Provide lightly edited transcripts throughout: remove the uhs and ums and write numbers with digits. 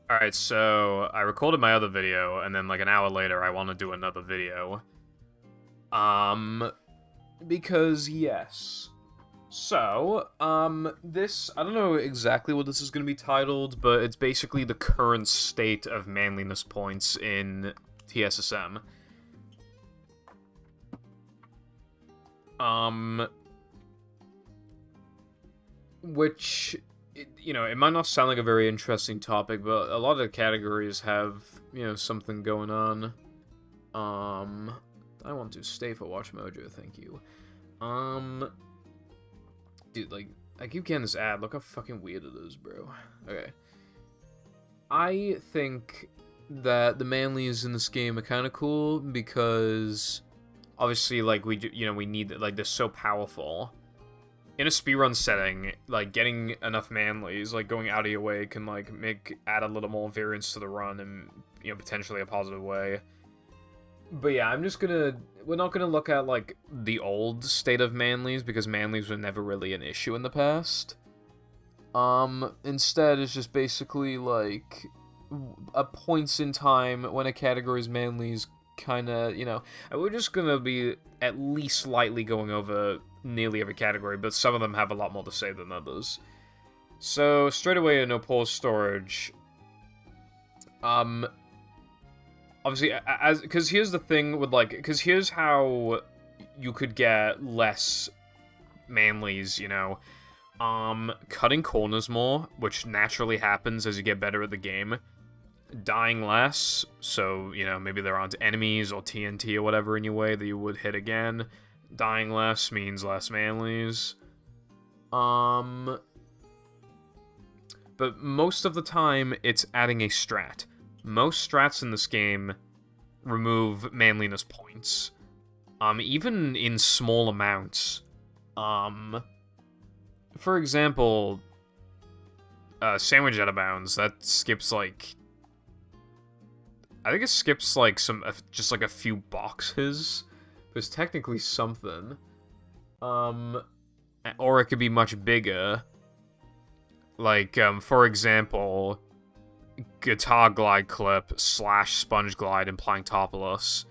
Alright, so I recorded my other video, and then like an hour later I want to do another video. Because yes. So, this, I don't know exactly what this is going to be titled, but it's basically the current state of manliness points in TSSM. Which, it might not sound like a very interesting topic, but a lot of the categories have, something going on. I want to stay for Watch Mojo, thank you. Dude, like, I keep getting this ad, look how fucking weird it is, bro. Okay. I think that the Manlies in this game are kind of cool, because, obviously, like, we need, like, they're so powerful. In a speedrun setting, like, getting enough Manlies, like, going out of your way can, like, add a little more variance to the run in, potentially a positive way. But yeah, we're not gonna look at, like, the old state of Manlies, because Manlies were never really an issue in the past. Instead, it's just basically, like, a points in time when a category's Manlies kinda, we're just gonna be at least slightly going over nearly every category, but some of them have a lot more to say than others. So, straight away, no pause storage. Obviously, because here's the thing with, like, because here's how you could get less Manlies, cutting corners more, which naturally happens as you get better at the game. Dying less, so, maybe there aren't enemies or TNT or whatever in your way that you would hit again. Dying less means less Manlies. But most of the time, it's adding a strat. Most strats in this game remove manliness points. Even in small amounts. For example, Sandwich Out of Bounds, that skips, like, I think it skips, like, just, like, a few boxes. But it's technically something. Or it could be much bigger. Like, for example, Guitar Glide Clip / Sponge Glide in Planktopolis,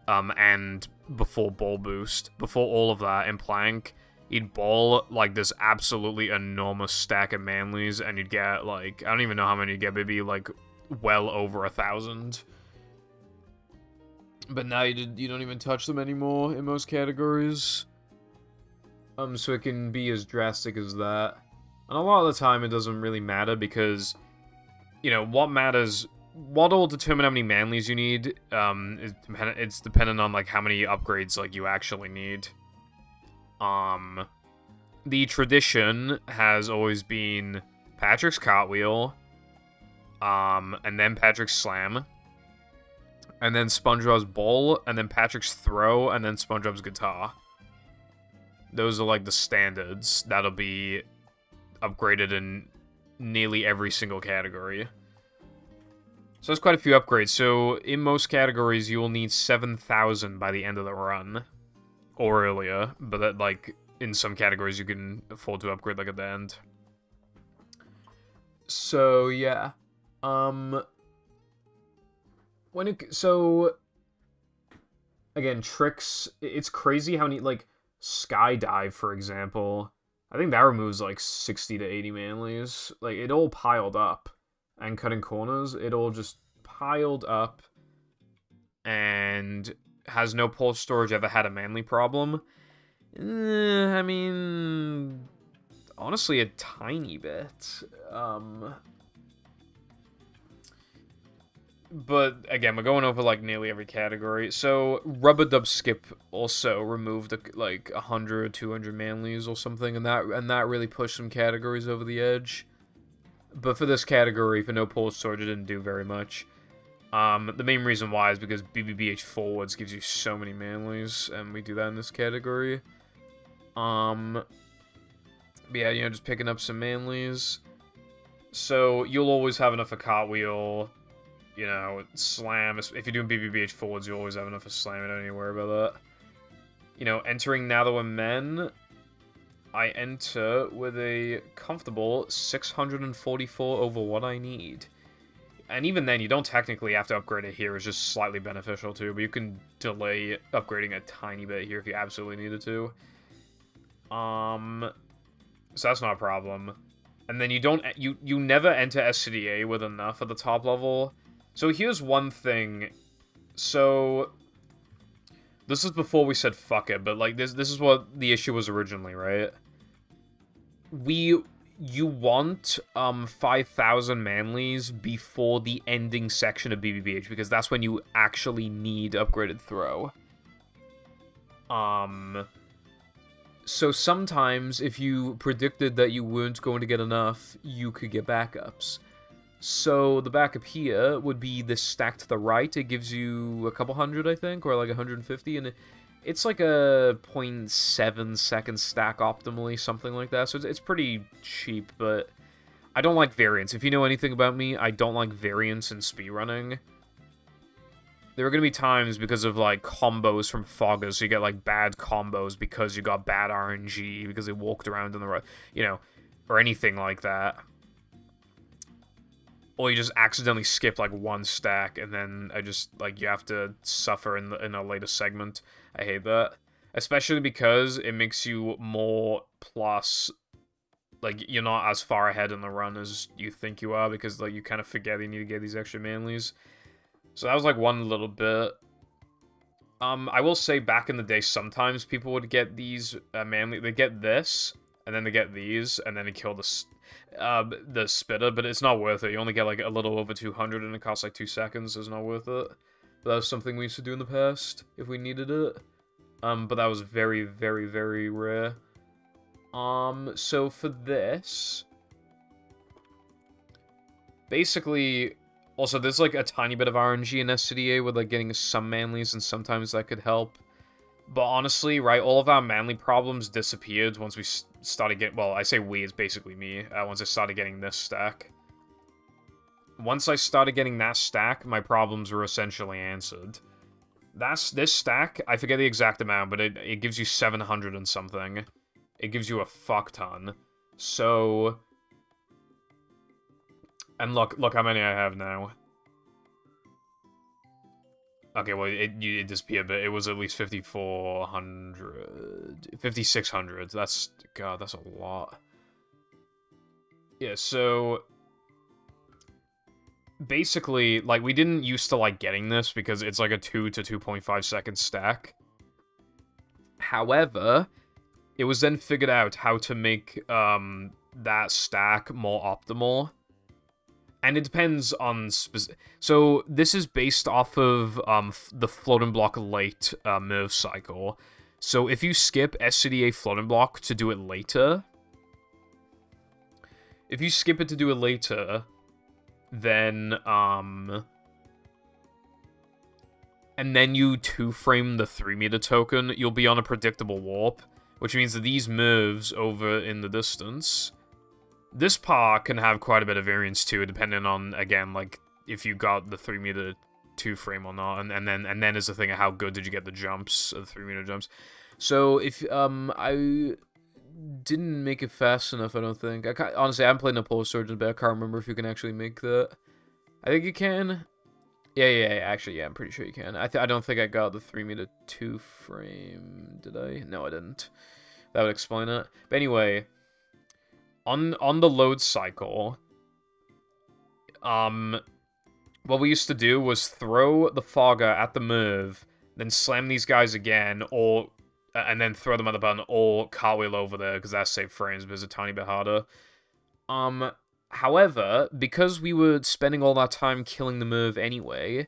and before Ball Boost. Before all of that in Plank, you'd ball, like, this absolutely enormous stack of Manlies, and you'd get, like, I don't even know how many you'd get, maybe, like, well over 1,000. But now you don't even touch them anymore in most categories. So it can be as drastic as that. And a lot of the time it doesn't really matter, because, what matters, what will determine how many Manlies you need, it's dependent on, like, how many upgrades, like, you actually need. The tradition has always been Patrick's Cartwheel, and then Patrick's Slam, and then SpongeBob's Bowl, and then Patrick's Throw, and then SpongeBob's Guitar. Those are, like, the standards that'll be upgraded in nearly every single category. So there's quite a few upgrades. So in most categories, you will need 7,000 by the end of the run. Or earlier. But that, like, in some categories, you can afford to upgrade, like, at the end. So, yeah. Again, tricks, it's crazy how many, like, Skydive, for example, I think that removes, like, 60 to 80 Manlies. Like, it all piled up. And cutting corners, it all just piled up. And has no pulse storage ever had a Manly problem? I mean, honestly, a tiny bit. But, again, we're going over, like, nearly every category. So, Rubber Dub Skip also removed, like, 100, 200 Manlies or something, and that really pushed some categories over the edge. But for this category, for no pulse storage, it didn't do very much. The main reason why is because BBBH Forwards gives you so many Manlies, and we do that in this category. But yeah, just picking up some Manlies. So, you'll always have enough for Cartwheel. Slam. If you're doing BBBH Forwards, you always have enough for Slam. I don't need to worry about that. Entering Now That We're Men, I enter with a comfortable 644 over what I need. And even then, you don't technically have to upgrade it here. It's just slightly beneficial too. But you can delay upgrading a tiny bit here if you absolutely needed to. So that's not a problem. And then you never enter SCDA with enough at the top level. So here's one thing. So this is before we said fuck it, but like this is what the issue was originally, right? You want 5,000 Manlies before the ending section of BBBH, because that's when you actually need upgraded throw. So sometimes, if you predicted that you weren't going to get enough, you could get backups. So the backup here would be this stack to the right. It gives you a couple hundred, I think, or like 150, and it's like a 0.7 second stack optimally, something like that. So it's pretty cheap, but I don't like variance. If you know anything about me, I don't like variance in speedrunning. There are going to be times because of, like, combos from foggers, so you get, like, bad combos because you got bad RNG, because they walked around in the road, you know, or anything like that. Or you just accidentally skip, like, one stack, and then you have to suffer in a later segment. I hate that. Especially because it makes you more plus, like, you're not as far ahead in the run as you think you are, because, like, you kind of forget you need to get these extra Manlies. So that was, like, one little bit. I will say back in the day, sometimes people would get these Manly. They get this, and then they get these, and then they kill the spitter, but it's not worth it. You only get, like, a little over 200, and it costs, like, 2 seconds, so it's not worth it. But that was something we used to do in the past, if we needed it. But that was very, very, very rare. So for this... Basically... Also, there's, like, a tiny bit of RNG in SCDA with, like, getting some Manlies, and sometimes that could help. But honestly, right, all of our Manly problems disappeared once we started getting... Well, I say we, it's basically me. Once I started getting this stack. Once I started getting that stack, my problems were essentially answered. This stack, I forget the exact amount, but it gives you 700 and something. It gives you a fuck ton. So... And look how many I have now. Okay, well, it disappeared, but it was at least 5,400... 5,600. That's... God, that's a lot. Yeah, so... Basically, like, we didn't used to like getting this because it's like a 2 to 2.5 second stack. However, it was then figured out how to make that stack more optimal. And it depends on... So, this is based off of the floating block late move cycle. So, if you skip SCDA floating block to do it later... If you skip it to do it later, then, and then you 2-frame the 3-meter token, you'll be on a predictable warp, which means that these moves over in the distance... This part can have quite a bit of variance too, depending on, again, like, if you got the 3-meter 2-frame or not, and then is the thing of how good did you get the jumps, the 3-meter jumps. So, if, I didn't make it fast enough, I don't think. Honestly, I haven't played Napoleon Surgeon, but I can't remember if you can actually make that. I think you can. Yeah, actually, yeah, I'm pretty sure you can. I don't think I got the 3-meter 2-frame, did I? No, I didn't. That would explain it. But anyway... On the load cycle, what we used to do was throw the fogger at the move, then slam these guys again, or and then throw them at the button, or cartwheel over there, because that saved frames, but it's a tiny bit harder. However, because we were spending all that time killing the move anyway,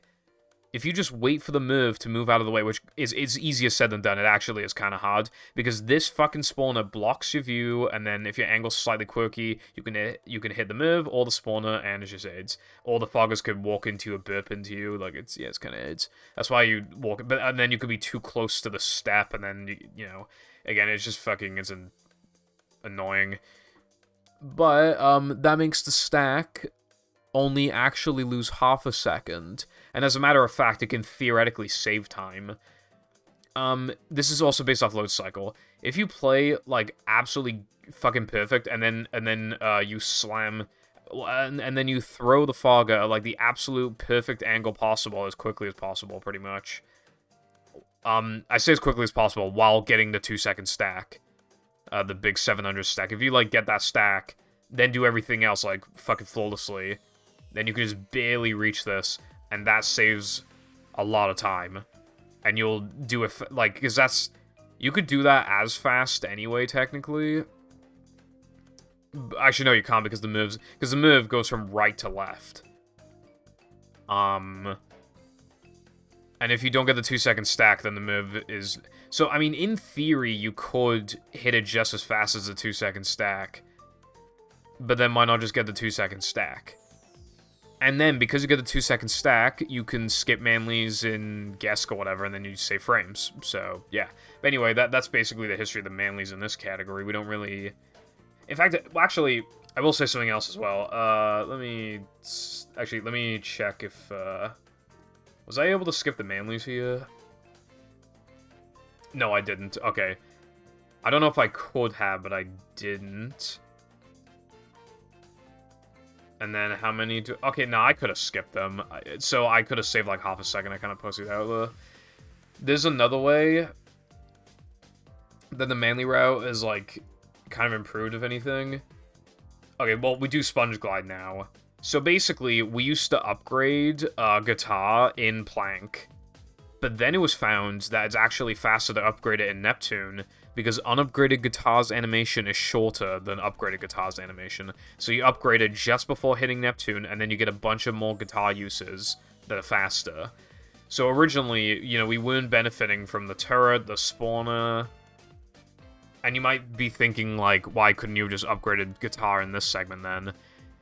if you just wait for the move to move out of the way, which is easier said than done, it actually is kind of hard, because this fucking spawner blocks your view, and then if your angle's slightly quirky, you can hit the move, or the spawner, and it just aids. Or the foggers could walk into you or burp into you, like, it's kind of aids. That's why you walk, and then you could be too close to the step, and then, you know, again, it's just fucking, it's annoying. But, that makes the stack only actually lose half a second, and as a matter of fact, it can theoretically save time. This is also based off load cycle. If you play, like, absolutely fucking perfect, and then you slam and then you throw the fogger at, like, the absolute perfect angle possible as quickly as possible, pretty much. I say as quickly as possible while getting the 2-second stack. The big 700 stack. If you, like, get that stack, then do everything else, like, fucking flawlessly, then you can just barely reach this, and that saves a lot of time. And you'll do it, like, because that's... You could do that as fast anyway, technically. Actually, no, you can't, because the move goes from right to left. And if you don't get the 2-second stack, then the move is... So, I mean, in theory, you could hit it just as fast as the 2-second stack. But then why not just get the 2-second stack? And then, because you get the 2-second stack, you can skip Manlies in Gesk or whatever, and then you save frames. So, yeah. But anyway, that's basically the history of the Manlies in this category. We don't really... In fact, well, actually, I will say something else as well. Let me check if... Was I able to skip the Manlies here? No, I didn't. Okay. I don't know if I could have, but I didn't. And then how many do... Okay, no, I could have skipped them. So I could have saved like half a second. I kind of pussied out there. There's another way that the Manly route is like kind of improved, if anything. Okay, well, we do Sponge Glide now. So basically, we used to upgrade Guitar in Plank. But then it was found that it's actually faster to upgrade it in Neptune, because unupgraded Guitar's animation is shorter than upgraded Guitar's animation. So you upgrade it just before hitting Neptune, and then you get a bunch of more Guitar uses that are faster. So originally, you know, we weren't benefiting from the turret, the spawner, and you might be thinking, like, why couldn't you have just upgraded Guitar in this segment then?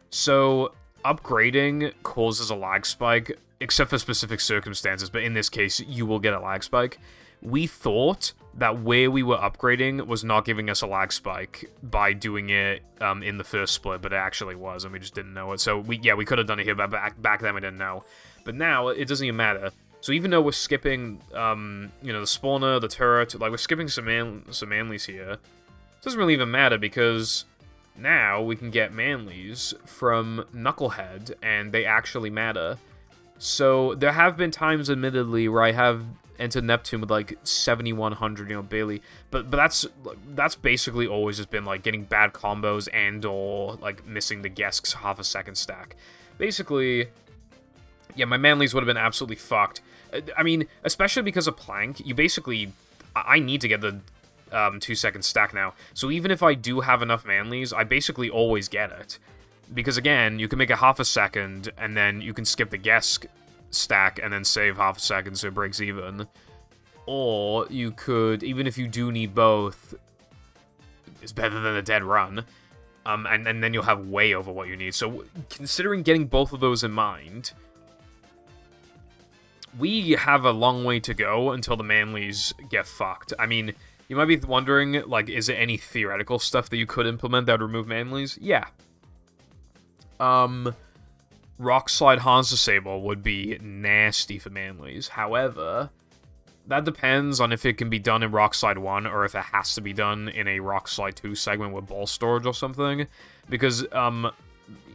So, upgrading causes a lag spike, except for specific circumstances, but in this case, you will get a lag spike. We thought that where we were upgrading was not giving us a lag spike by doing it in the first split, but it actually was, and we just didn't know it. So, we could have done it here, but back then we didn't know. But now, it doesn't even matter. So even though we're skipping, you know, the spawner, the turret, like, we're skipping some Manlies here, it doesn't really even matter, because now we can get Manlies from Knucklehead, and they actually matter. So there have been times, admittedly, where I have entered Neptune with like 7100, you know, barely. But that's basically always just been like getting bad combos and or like missing the Gesk's half a second stack. Basically, yeah, my Manlies would have been absolutely fucked. I mean, especially because of Plank, you basically... I need to get the 2-second stack now. So even if I do have enough Manlies, I basically always get it. Because again, you can make it half a second, and then you can skip the Gesk stack, and then save half a second so it breaks even. Or you could, even if you do need both, it's better than a dead run. And then you'll have way over what you need. So considering getting both of those in mind, we have a long way to go until the Manlies get fucked. I mean, you might be wondering, like, is there any theoretical stuff that you could implement that would remove Manlies? Yeah. Rock Slide Hans Disable would be nasty for Manlies. However, that depends on if it can be done in Rock Slide 1 or if it has to be done in a Rock Slide 2 segment with ball storage or something. Because,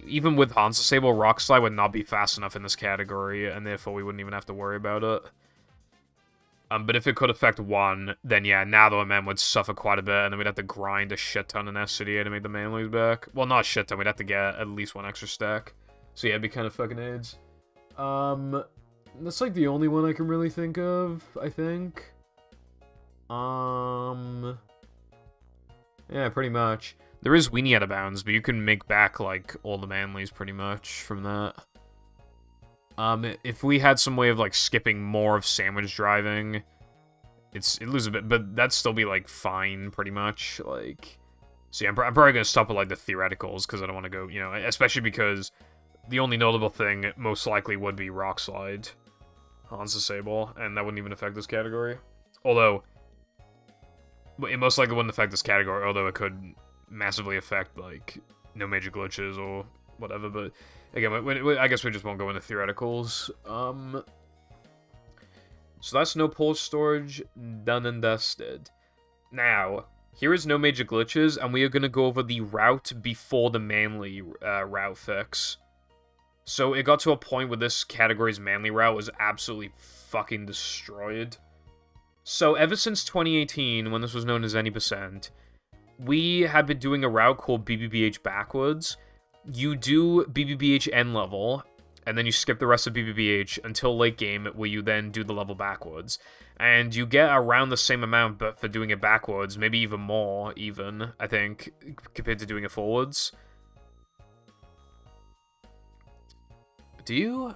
even with Hans Disable, Rock Slide would not be fast enough in this category, and therefore we wouldn't even have to worry about it. But if it could affect 1, then yeah, now the men would suffer quite a bit, and then we'd have to grind a shit ton in SCDA to make the Manlies back. Well, not a shit ton, we'd have to get at least 1 extra stack. So yeah, it'd be kind of fucking AIDS. That's like the only one I can really think of, I think. Yeah, pretty much. There is Weenie out of bounds, but you can make back, like, all the Manlies pretty much from that. If we had some way of, like, skipping more of sandwich driving, it loses a bit, but that'd still be, like, fine, pretty much, like... So yeah, I'm probably gonna stop with, like, the theoreticals, because I don't want to go, you know, especially because the only notable thing most likely would be Rock Slide, Hans Disable, and that wouldn't even affect this category. Although, it most likely wouldn't affect this category, although it could massively affect, like, no major glitches or whatever, but... Again, I guess we just won't go into theoreticals. So that's no pole storage, done and dusted. Now, Here is no major glitches, and we are going to go over the route before the Manly route fix. So it got to a point where this category's Manly route was absolutely fucking destroyed. So ever since 2018, when this was known as any %, we had been doing a route called BBBH backwards. You do BBBH end level, and then you skip the rest of BBBH until late game, where you then do the level backwards. And you get around the same amount, but for doing it backwards, maybe even more, I think, compared to doing it forwards. Do you?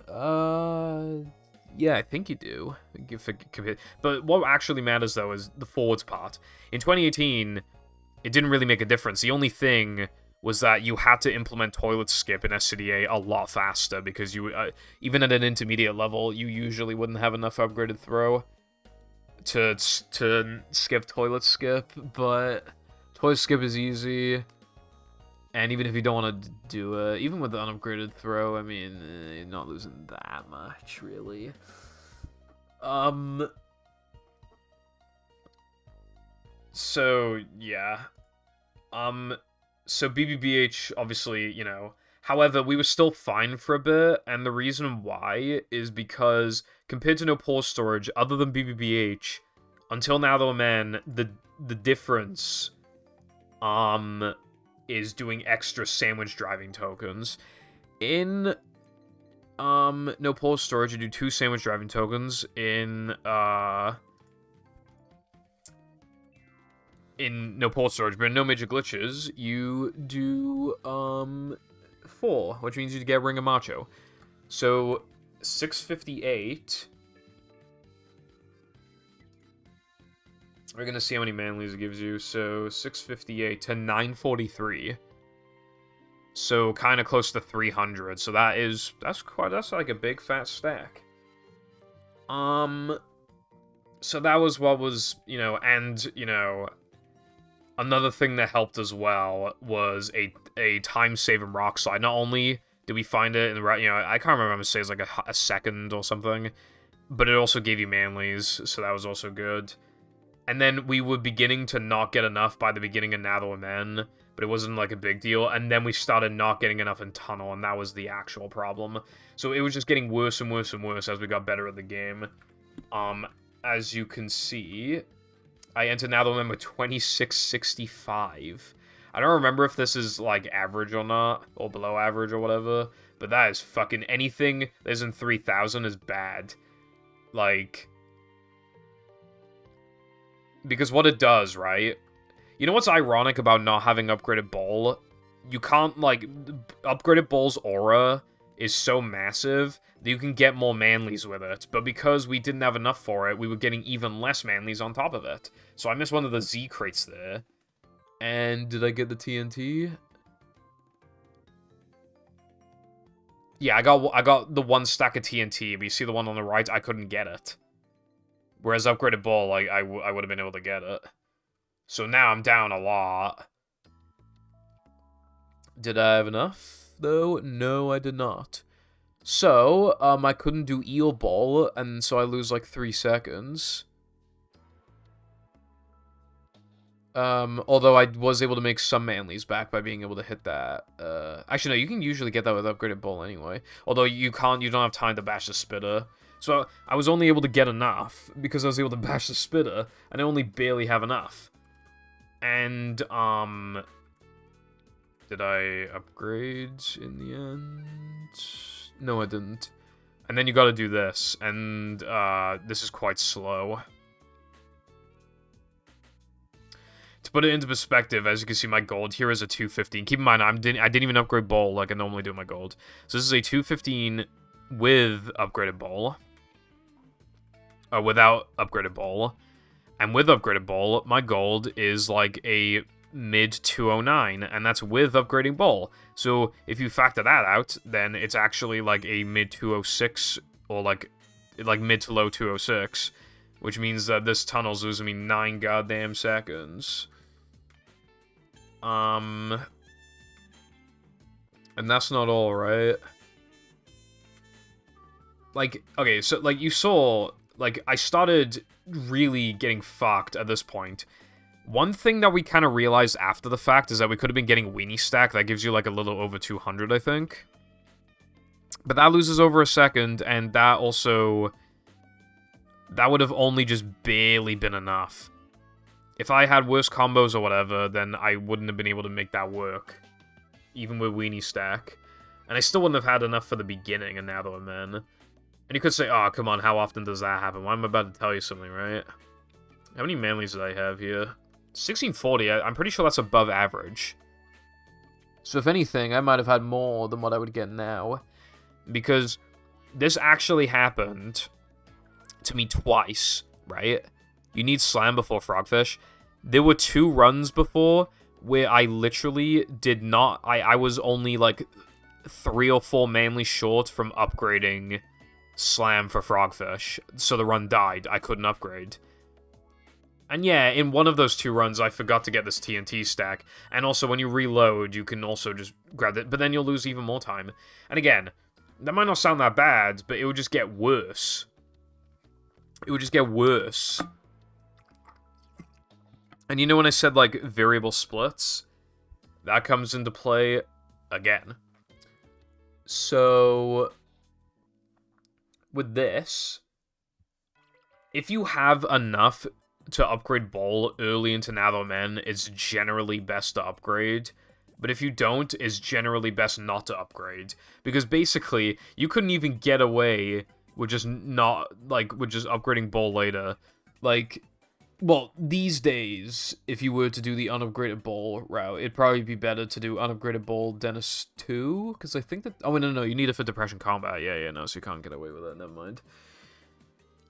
Yeah, I think you do. But what actually matters, though, is the forwards part. In 2018, it didn't really make a difference. The only thing was that you had to implement toilet skip in SCDA a lot faster, because you, even at an intermediate level, you usually wouldn't have enough upgraded throw to skip toilet skip, but toilet skip is easy. And even if you don't want to do it, even with the unupgraded throw, I mean, you're not losing that much, really. So, yeah. So BBBH, obviously, you know. However, we were still fine for a bit, and the reason why is because, compared to no pause storage, other than BBBH, until now, though, man, the difference, is doing extra sandwich driving tokens. In no pause storage, you do 2 sandwich driving tokens. In no pause storage, but in no major glitches, you do 4, which means you get Ring of Macho. So 658. We're gonna see how many Manlies it gives you. So 658 to 943. So kind of close to 300. So that's like a big fat stack. So that was what was, you know, and, you know, another thing that helped as well was a time-saving rock slide. Not only did we find it in the right, you know, I can't remember if it says like a second or something, but it also gave you Manlies, so that was also good. And then we were beginning to not get enough by the beginning of Now That Men, but it wasn't like a big deal. And then we started not getting enough in Tunnel, and that was the actual problem. So it was just getting worse and worse and worse as we got better at the game. As you can see, I entered Now That Men with 2665. I don't remember if this is like average or not, or below average or whatever, but that is fucking anything that is in 3000 is bad. Like, because what it does, right? You know what's ironic about not having upgraded ball? You can't, like, upgraded ball's aura is so massive that you can get more Manlies with it. But because we didn't have enough for it, we were getting even less Manlies on top of it. So I missed one of the Z crates there. And did I get the TNT? Yeah, I got the 1 stack of TNT, but you see the one on the right? I couldn't get it. Whereas upgraded ball, like, I would have been able to get it. So now I'm down a lot. Did I have enough, though? No, I did not. So, I couldn't do eel ball, and so I lose, like, 3 seconds. Although I was able to make some Manlies back by being able to hit that. Actually, no, you can usually get that with upgraded ball anyway. Although you don't have time to bash the spitter. So I was only able to get enough because I was able to bash the spitter, and I only barely have enough. And, did I upgrade in the end? No, I didn't. And then you gotta do this, and, this is quite slow. To put it into perspective, as you can see, my gold here is a 215. Keep in mind, I didn't even upgrade ball like I normally do my gold. So this is a 215 with upgraded ball. Without upgraded ball. And with upgraded ball, my gold is like a mid 209, and that's with upgrading ball. So if you factor that out, then it's actually like a mid 206, or like mid to low 206, which means that this tunnel's losing me 9 goddamn seconds. And that's not all, right? Like, okay, so, like, you saw, like, I started really getting fucked at this point One thing that we kind of realized after the fact is that we could have been getting Weenie Stack. That gives you, like, a little over 200, I think. But that loses over a second, and that also... That would have only just barely been enough. If I had worse combos or whatever, then I wouldn't have been able to make that work. Even with Weenie Stack. And I still wouldn't have had enough for the beginning, and now that I'm in. And you could say, oh, come on, how often does that happen? Well, I'm about to tell you something, right? How many Manlies did I have here? 1640, I'm pretty sure that's above average. So if anything, I might have had more than what I would get now. Because this actually happened to me twice, right? You need Slam before Frogfish. There were 2 runs before where I literally did not... I was only, like, 3 or 4 Manlies short from upgrading Slam for Frogfish. So the run died. I couldn't upgrade. And yeah, in one of those 2 runs, I forgot to get this TNT stack. And also, when you reload, you can also just grab it. But then you'll lose even more time. And again, that might not sound that bad, but it would just get worse. It would just get worse. And you know when I said, like, variable splits? That comes into play again. So, with this, if you have enough to upgrade Bowl early into Nether Men, it's generally best to upgrade. But if you don't, it's generally best not to upgrade. Because basically, you couldn't even get away with just not, like, with just upgrading Bowl later. Like, well, these days, if you were to do the unupgraded Bowl route, it'd probably be better to do unupgraded Bowl Dennis 2. Because I think that, oh, no, you need it for Depression Combat. Yeah, no, so you can't get away with it, never mind.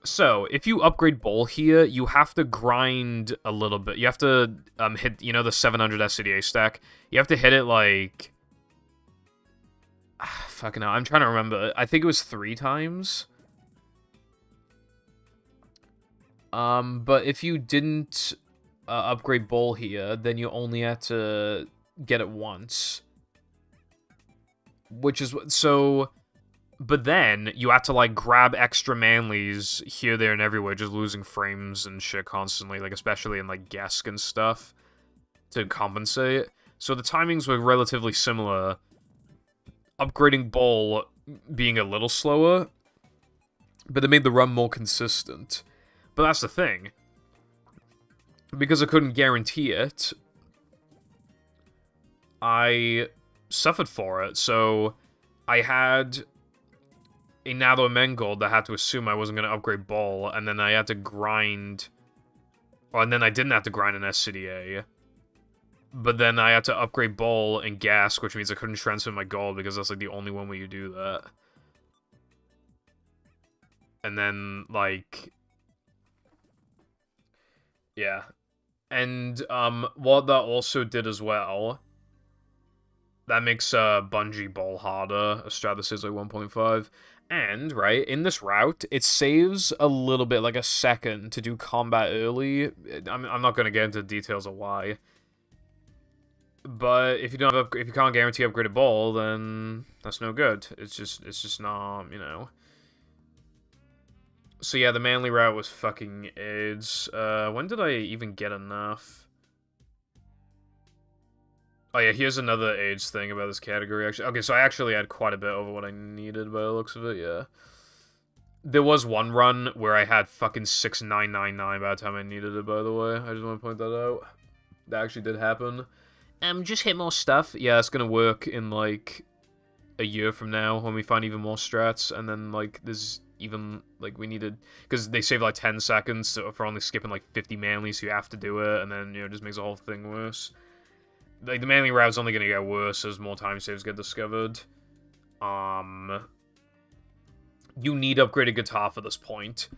So, if you upgrade Bowl here, you have to grind a little bit. You have to hit, you know, the 700 SCDA stack. You have to hit it, like... fucking hell, I'm trying to remember. I think it was 3 times. But if you didn't upgrade Bowl here, then you only had to get it once. Which is... so... But then, you have to, like, grab extra Manlies here, there, and everywhere, just losing frames and shit constantly, like, especially in, like, Gesk and stuff, to compensate. So the timings were relatively similar. Upgrading Bowl being a little slower, but it made the run more consistent. But that's the thing. Because I couldn't guarantee it, I suffered for it, so I had a Nether Men gold that I had to assume I wasn't going to upgrade Bowl, and then I had to grind... Oh, and then I didn't have to grind an SCDA. But then I had to upgrade Bowl and Gas, which means I couldn't transfer my gold, because that's, like, the only one way you do that. And then, like... yeah. And, what that also did as well... That makes, Bungee Bowl harder. A strat that says, like, 1.5. And, right, in this route, it saves a little bit, like a second, to do combat early. I'm not going to get into the details of why. But if you don't have, if you can't guarantee upgraded Bowl, then that's no good. It's just not, you know. So yeah, the Manly route was fucking AIDS. When did I even get enough? Oh yeah, here's another AIDS thing about this category, actually. Okay, so I actually had quite a bit over what I needed by the looks of it, yeah. There was one run where I had fucking 6999 by the time I needed it, by the way. I just want to point that out. That actually did happen. Just hit more stuff. Yeah, it's gonna work in, like, a year from now when we find even more strats, and then, like, there's even, like, we needed... because they save, like, 10 seconds for only skipping, like, 50 Manlies, so you have to do it, and then, you know, it just makes the whole thing worse. Like, the Manly route's only gonna get worse as more time saves get discovered. You need upgraded guitar for this point.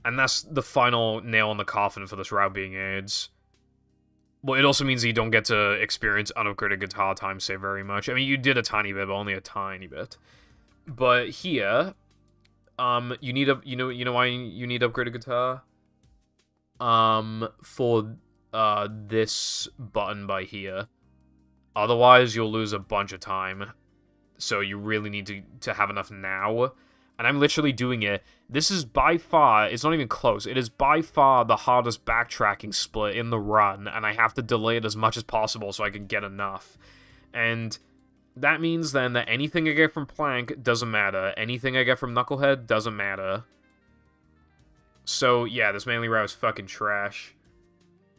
And that's the final nail in the coffin for this route being AIDS. Well, it also means that you don't get to experience unupgraded guitar time save very much. I mean, you did a tiny bit, but only a tiny bit. But here, you need you know why you need upgraded guitar? For this button by here. Otherwise, you'll lose a bunch of time. So you really need to have enough now. and I'm literally doing it. This is by far, it's not even close, it is by far the hardest backtracking split in the run, and I have to delay it as much as possible so I can get enough. And that means then that anything I get from Plank doesn't matter. Anything I get from Knucklehead doesn't matter. So, yeah, this Manly route is fucking trash.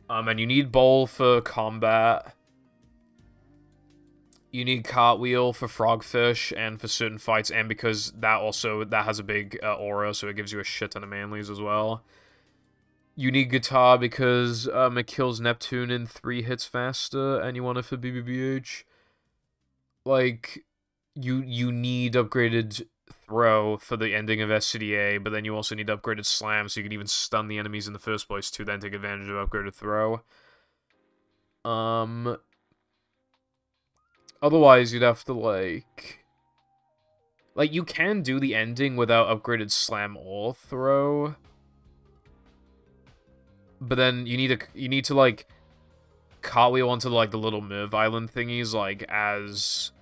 And you need Bowl for combat. You need Cartwheel for Frogfish and for certain fights, and because that has a big aura, so it gives you a shit ton of Manlies as well. You need Guitar because it kills Neptune in 3 hits faster, and you want it for BBBH. Like, you need upgraded Throw for the ending of SCDA, but then you also need upgraded Slam, so you can even stun the enemies in the first place to then take advantage of upgraded Throw. Otherwise, you'd have to, like, you can do the ending without upgraded Slam or Throw. But then you need to, like, cartwheel onto, like, the little Merv Island thingies, like, as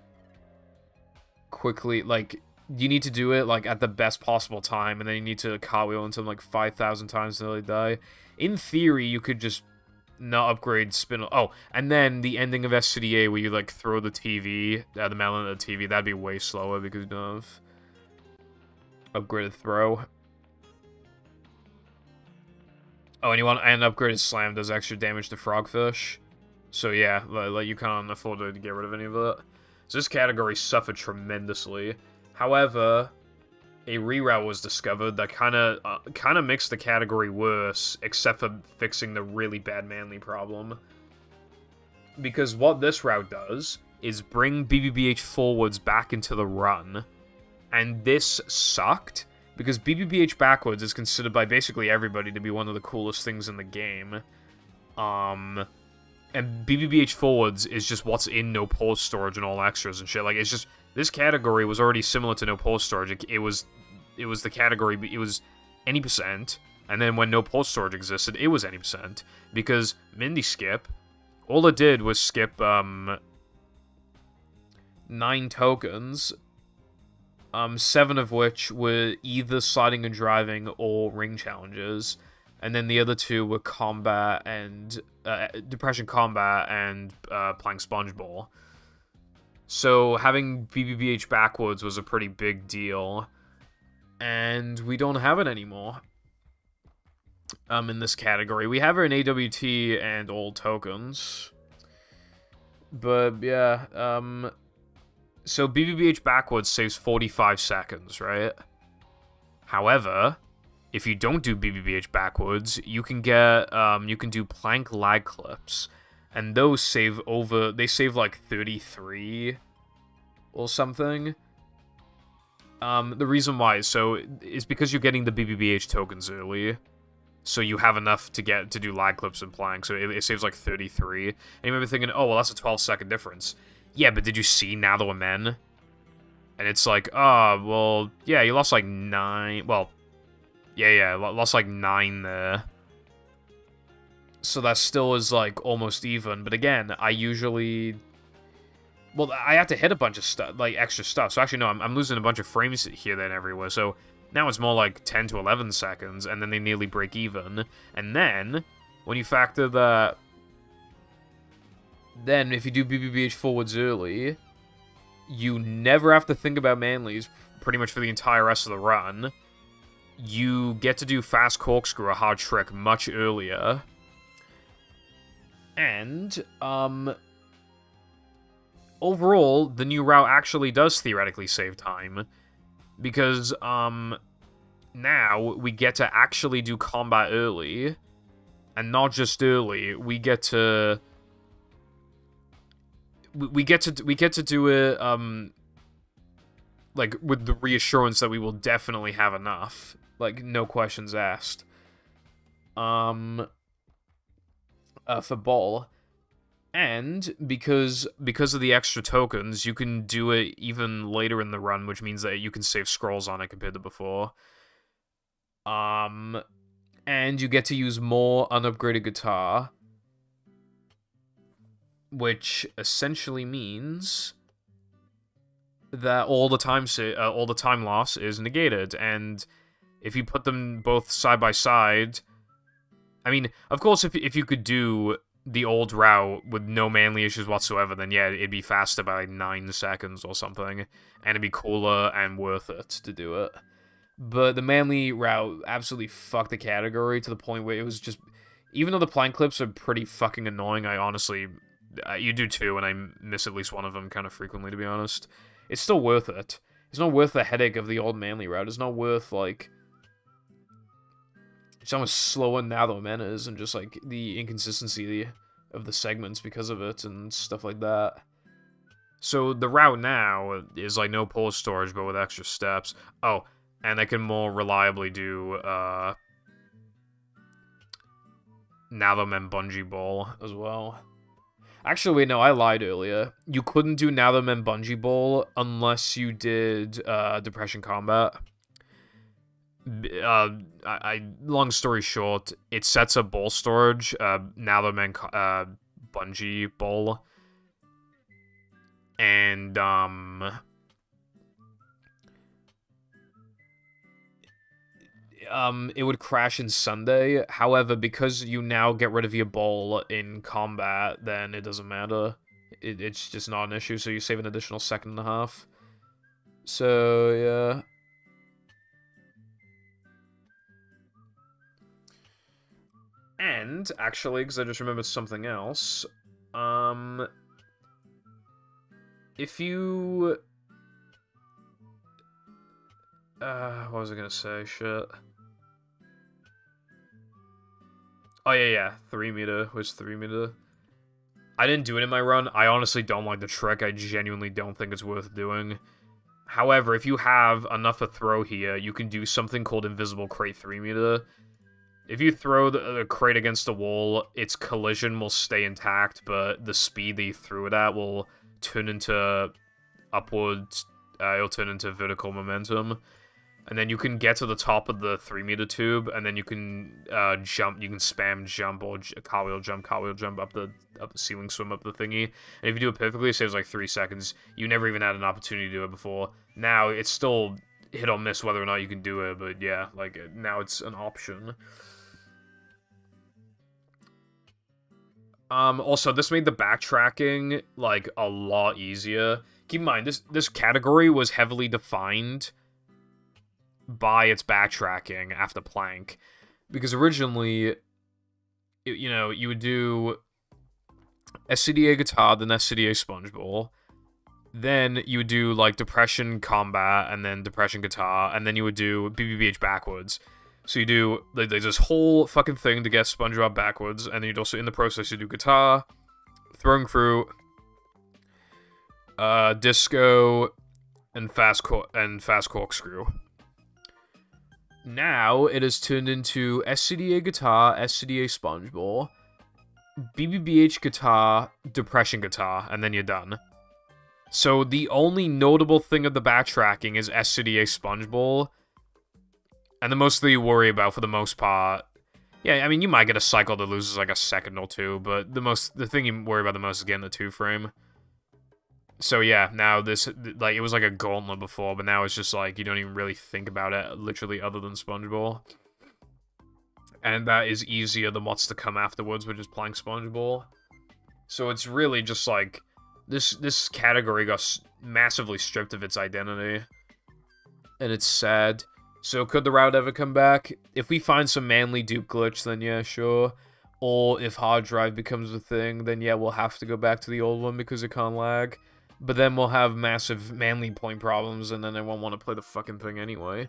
quickly, like, you need to do it, like, at the best possible time, and then you need to cartwheel into them, like, 5,000 times until they die. In theory, you could just not upgrade spin. Oh, and then the ending of SCDA where you, like, throw the TV, the melon at the TV, that'd be way slower because you don't have upgraded Throw. Oh, and upgraded Slam does extra damage to Frogfish. So yeah, like you can't afford to get rid of any of it. So this category suffered tremendously. However, a reroute was discovered that kind of makes the category worse, except for fixing the really bad Manly problem. Because what this route does is bring BBBH forwards back into the run, and this sucked because BBBH backwards is considered by basically everybody to be one of the coolest things in the game. And BBBH forwards is just what's in no pause storage and all extras and shit. Like, it's just, this category was already similar to no pause storage. It was the category, it was any percent, and then when no pause storage existed, it was any percent, because Mindy Skip, all it did was skip, 9 tokens, 7 of which were either sliding and driving or ring challenges, and then the other 2 were combat and, Depression Combat and, Plank Sponge Ball. So having BBBH backwards was a pretty big deal, and we don't have it anymore. In this category. We have her in AWT and all tokens. But, yeah, so BBBH backwards saves 45 seconds, right? However, if you don't do BBBH backwards, you can get, you can do Plank lag clips. And those save like 33 or something. The reason why is because you're getting the BBBH tokens early. So you have enough to do lag clips and Plank, so it saves like 33. And you might be thinking, oh, well, that's a 12-second difference. Yeah, but did you see Now That We're Men? And it's like, oh, well, yeah, you lost like 9. Well, yeah, lost like 9 there. So that still is, like, almost even. But again, I usually... Well, I have to hit a bunch of stuff, like, extra stuff. So actually, no, I'm losing a bunch of frames here, there, and everywhere. So now it's more like 10 to 11 seconds, and then they nearly break even. And then, when you factor that... Then, if you do BBBH forwards early, you never have to think about Manlies pretty much for the entire rest of the run. You get to do Fast Corkscrew, a hard trick, much earlier. And, overall, the new route actually does theoretically save time. Because, now we get to actually do combat early. And not just early, we get to... We get to do it, like, with the reassurance that we will definitely have enough. Like, no questions asked. For Ball. And, because of the extra tokens, you can do it even later in the run, which means that you can save scrolls on it compared to before. And you get to use more unupgraded guitar. Which essentially means that all the time loss is negated, and if you put them both side by side, I mean, of course, if you could do the old route with no manly issues whatsoever, then yeah, it'd be faster by like 9 seconds or something, and it'd be cooler and worth it to do it. But the manly route absolutely fucked the category to the point where it was just, even though the plank clips are pretty fucking annoying, I honestly, you do too, and I miss at least one of them kind of frequently, to be honest. It's still worth it. It's not worth the headache of the old manly route. It's not worth, like, it's almost slower now than man is, and just, like, the inconsistency of the segments because of it, and stuff like that. So, the route now is, like, no pull storage, but with extra steps. Oh, and I can more reliably do, Natherman Bungee Ball as well. Actually, wait, no, I lied earlier. You couldn't do Natherman Bungee Ball unless you did, Depression Combat. Long story short, it sets up ball storage, Natherman, Bungee Ball, and, it would crash in Sunday. However, because you now get rid of your ball in combat, then it doesn't matter. It's just not an issue, so you save an additional second and a half. So, yeah. And, actually, because I just remembered something else, if you... what was I gonna say? Shit. Oh, yeah, 3 meter was 3 meter. I didn't do it in my run. I honestly don't like the trick. I genuinely don't think it's worth doing. However, if you have enough of throw here, you can do something called Invisible Crate 3 meter. If you throw the crate against the wall, its collision will stay intact, but the speed that you threw it at will turn into upwards. It'll turn into vertical momentum. And then you can get to the top of the 3 meter tube, and then you can jump. You can spam jump or cartwheel jump up the ceiling, swim up the thingy. And if you do it perfectly, it saves like 3 seconds. You never even had an opportunity to do it before. Now it's still hit or miss whether or not you can do it, but yeah, like now it's an option. Also, this made the backtracking like a lot easier. Keep in mind, this category was heavily defined by its backtracking after plank, because originally, you would do SCDA guitar, then SCDA sponge ball, then you would do like depression combat, and then depression guitar, and then you would do BBBH backwards. So you do there's this whole fucking thing to get SpongeBob backwards, and then you'd also in the process you do guitar, throwing fruit, disco, and fast corkscrew. Now, it has turned into SCDA guitar, SCDA sponge ball, BBBH guitar, depression guitar, and then you're done. So, the only notable thing of the backtracking is SCDA sponge ball, and the most that you worry about for the most part... Yeah, I mean, you might get a cycle that loses like a second or two, but the thing you worry about the most is getting the 2-frame. So yeah, now this, like, it was like a gauntlet before, but now it's just like, you don't even really think about it, literally, other than SpongeBall. And that is easier than what's to come afterwards, which is playing SpongeBall. So it's really just like, this category got massively stripped of its identity. And it's sad. So could the route ever come back? If we find some manly dupe glitch, then yeah, sure. Or if hard drive becomes a thing, then yeah, we'll have to go back to the old one because it can't lag. But then we'll have massive manly point problems, and then I won't want to play the fucking thing anyway.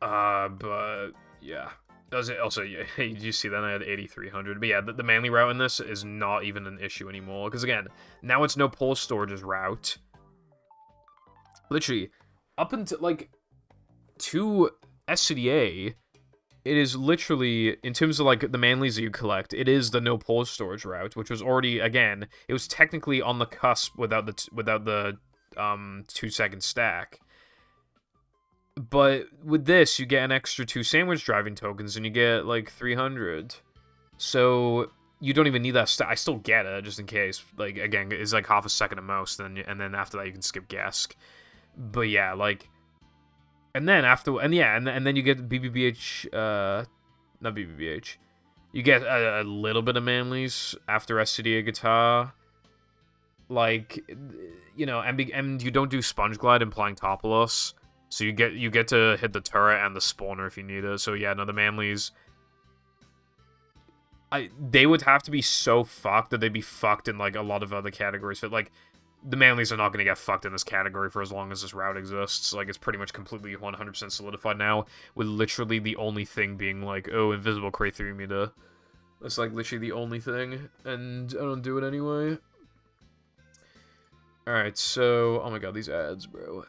But, yeah. Also, yeah, did you see that? I had 8,300. But yeah, the manly route in this is not even an issue anymore. Because again, now it's no pull storage's route. Literally, up until, like, to SCDA... It is literally, in terms of, like, the manlies that you collect, it is the no pull storage route, which was already, again, it was technically on the cusp without the 2-second stack. But with this, you get an extra 2 sandwich driving tokens, and you get, like, 300. So, you don't even need that I still get it, just in case. Like, again, it's like half a second at most, and then after that you can skip Gask. But yeah, like... And then after... And yeah, and then you get BBBH... not BBBH. You get a little bit of Manlies after SCDA Guitar. Like, you know, and you don't do Sponge Glide implying Topolos. So you get to hit the turret and the spawner if you need it. So yeah, no, the Manlies... They would have to be so fucked that they'd be fucked in, like, a lot of other categories. But, like, the Manlies are not going to get fucked in this category for as long as this route exists. Like, it's pretty much completely 100% solidified now, with literally the only thing being, like, oh, Invisible Crate 3 meter. That's, like, literally the only thing, and I don't do it anyway. Alright, so... Oh my god, these ads, bro.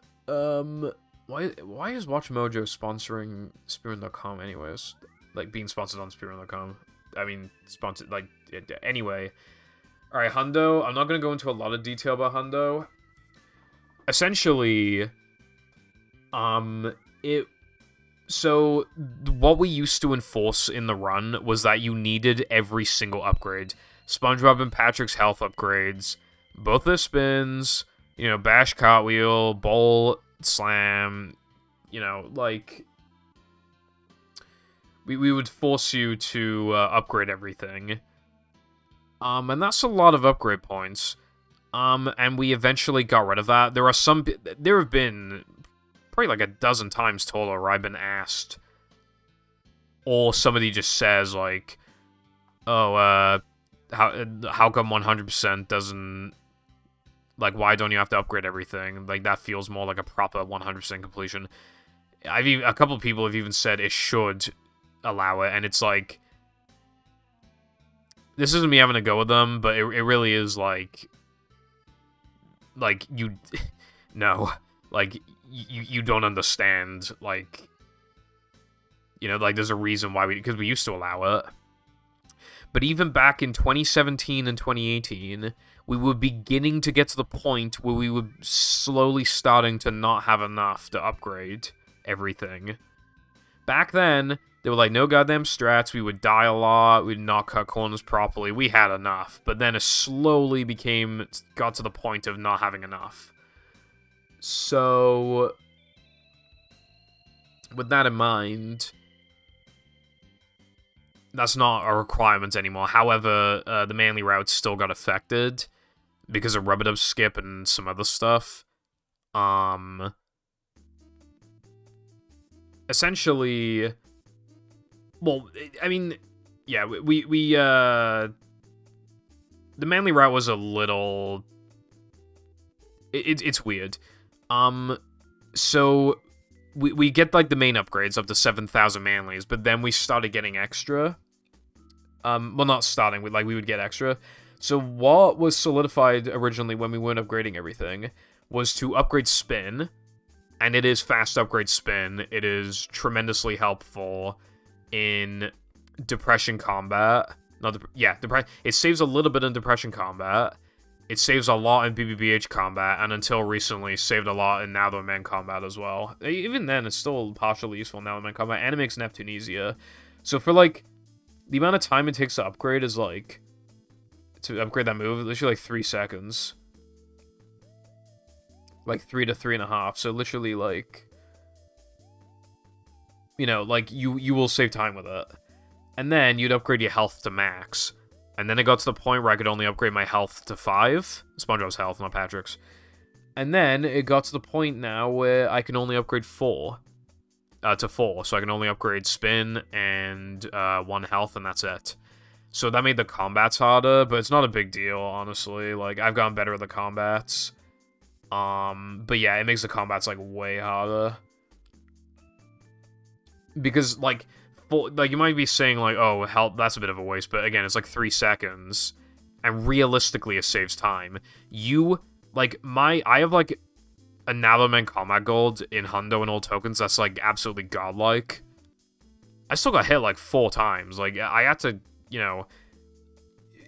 Why is Watch Mojo sponsoring Spearman.com anyways? Like, being sponsored on Spearman.com. I mean, sponsored, like, anyway. Alright, Hundo. I'm not going to go into a lot of detail about Hundo. Essentially, so, what we used to enforce in the run was that you needed every single upgrade. SpongeBob and Patrick's health upgrades, both their spins, you know, bash, cartwheel, bowl, slam, you know, like... We would force you to upgrade everything. And that's a lot of upgrade points. And we eventually got rid of that. There have been probably like a dozen times total where I've been asked, or somebody just says like, oh, how come 100% doesn't, like, why don't you have to upgrade everything? Like, that feels more like a proper 100% completion. A couple of people have even said it should allow it, and it's like, this isn't me having a go with them, but it really is like you, no, like, you don't understand, like, you know, like, there's a reason why because we used to allow it. But even back in 2017 and 2018, we were beginning to get to the point where we were slowly starting to not have enough to upgrade everything. Back then, they were like, no goddamn strats, we would die a lot, we'd not cut corners properly, we had enough. But then it slowly got to the point of not having enough. So, with that in mind, that's not a requirement anymore. However, the Manly route still got affected because of Rub-a-Dub Skip and some other stuff. Essentially... Well, I mean, yeah, the Manly route was a little... It's weird. So, we get, like, the main upgrades up to 7,000 Manlies, but then we started getting extra. Well, not starting, we would get extra. So, what was solidified originally when we weren't upgrading everything was to upgrade Spin, and it is fast upgrade Spin. It is tremendously helpful in Depression Combat. It saves a little bit in Depression Combat. It saves a lot in BBBH Combat, and until recently, saved a lot in Now the Man Combat as well. Even then, it's still partially useful in Now the Man Combat, and it makes Neptune easier. So for, like, the amount of time it takes to upgrade is, like, to upgrade that move, literally, like, 3 seconds. Like, 3 to 3.5, so literally, like... You know, like, you will save time with it. And then you'd upgrade your health to max. And then it got to the point where I could only upgrade my health to 5. SpongeBob's health, not Patrick's. And then it got to the point now where I can only upgrade 4. To 4. So I can only upgrade Spin and 1 health, and that's it. So that made the combats harder, but it's not a big deal, honestly. Like, I've gotten better at the combats. But yeah, it makes the combats, like, way harder. Because, like, you might be saying, like, oh, hell, that's a bit of a waste, but again, it's like 3 seconds, and realistically, it saves time. I have, like, a Navaman combat gold in Hundo and all tokens that's, like, absolutely godlike. I still got hit, like, 4 times. Like, I had to, you know,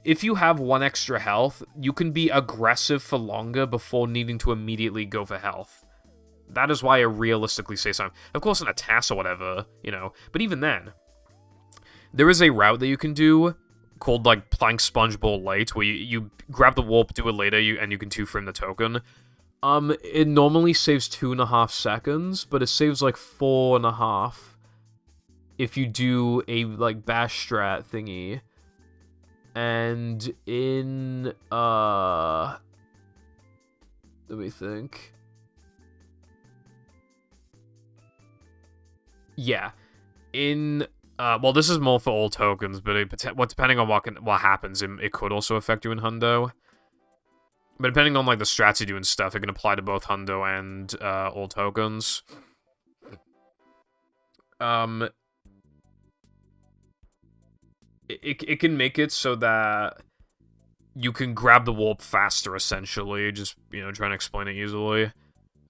if you have 1 extra health, you can be aggressive for longer before needing to immediately go for health. That is why I realistically say something. Of course, in a TAS or whatever, you know. But even then, there is a route that you can do called like Plank Sponge Ball Late, where you grab the warp, do it later, and you can 2-frame the token. It normally saves 2.5 seconds, but it saves like 4.5 if you do a like bash strat thingy. And in let me think. Yeah, in well, this is more for all tokens, but depending on what happens, it could also affect you in Hundo. But depending on like the strats you do and stuff, it can apply to both Hundo and all tokens. It can make it so that you can grab the warp faster, essentially. Just, trying to explain it easily.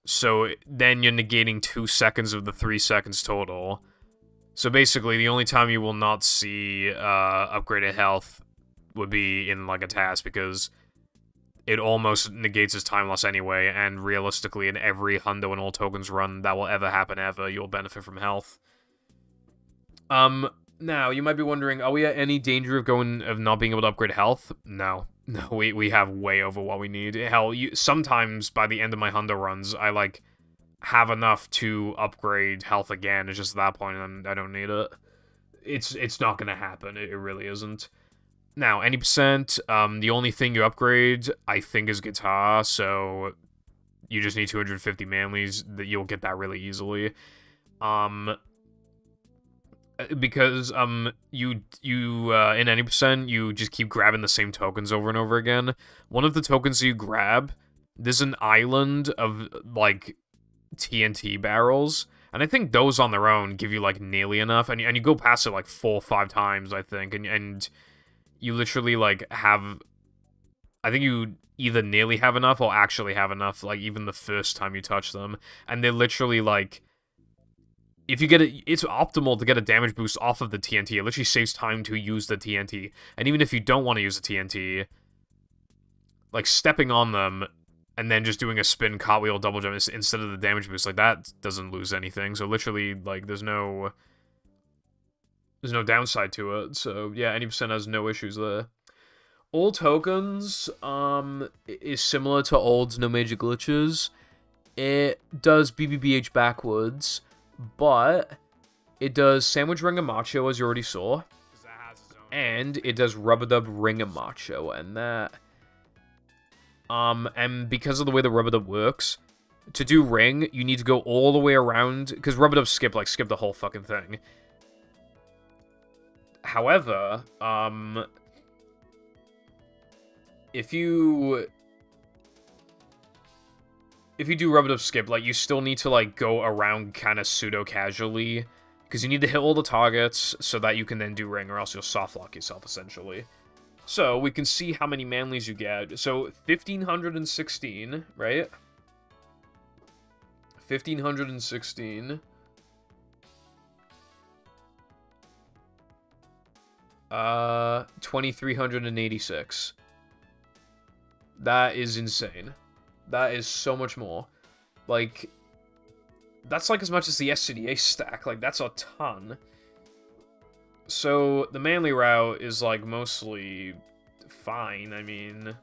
So then you're negating 2 seconds of the 3 seconds total. So basically, the only time you will not see upgraded health would be in like a task, because it almost negates his time loss anyway, and realistically, in every Hundo and all tokens run that will ever happen you'll benefit from health. Now, you might be wondering, are we at any danger of not being able to upgrade health? No. No, we have way over what we need. Hell, sometimes by the end of my Hundo runs, I, like, have enough to upgrade health again. It's just at that point, I don't need it. It's not gonna happen. It really isn't. Now, any percent, the only thing you upgrade, I think, is guitar, so you just need 250 Manlies, that you'll get that really easily. Because, you in any percent, you just keep grabbing the same tokens over and over again. One of the tokens you grab, there's an island of, like, TNT barrels, and I think those on their own give you, like, nearly enough, and you go past it, like, 4 or 5 times, I think, and you literally, like, have... I think you either nearly have enough or actually have enough, like, even the first time you touch them, and they're literally, like... If you get it, it's optimal to get a damage boost off of the TNT. It literally saves time to use the TNT. And even if you don't want to use the TNT, like, stepping on them and then just doing a spin, cartwheel, double jump instead of the damage boost, like, that doesn't lose anything. So literally, like, there's no downside to it. So yeah, any percent has no issues there. All tokens is similar to old No Major Glitches. It does BBBH backwards, but it does Sandwich Ring and Macho, as you already saw, and it does Rubber Dub Ring and Macho, and that, and because of the way the Rubber Dub works, to do Ring, you need to go all the way around, because Rubber Dub skip the whole fucking thing. However, if you do Rubber Dub skip, like, you still need to, like, go around kind of pseudo-casually, because you need to hit all the targets so that you can then do Ring, or else you'll soft-lock yourself, essentially. So, we can see how many Manlies you get. So, 1,516, right? 1,516. 2,386. That is insane. That is so much more. Like, that's like as much as the SCDA stack. Like, that's a ton. So, the Manly route is, like, mostly fine. I mean,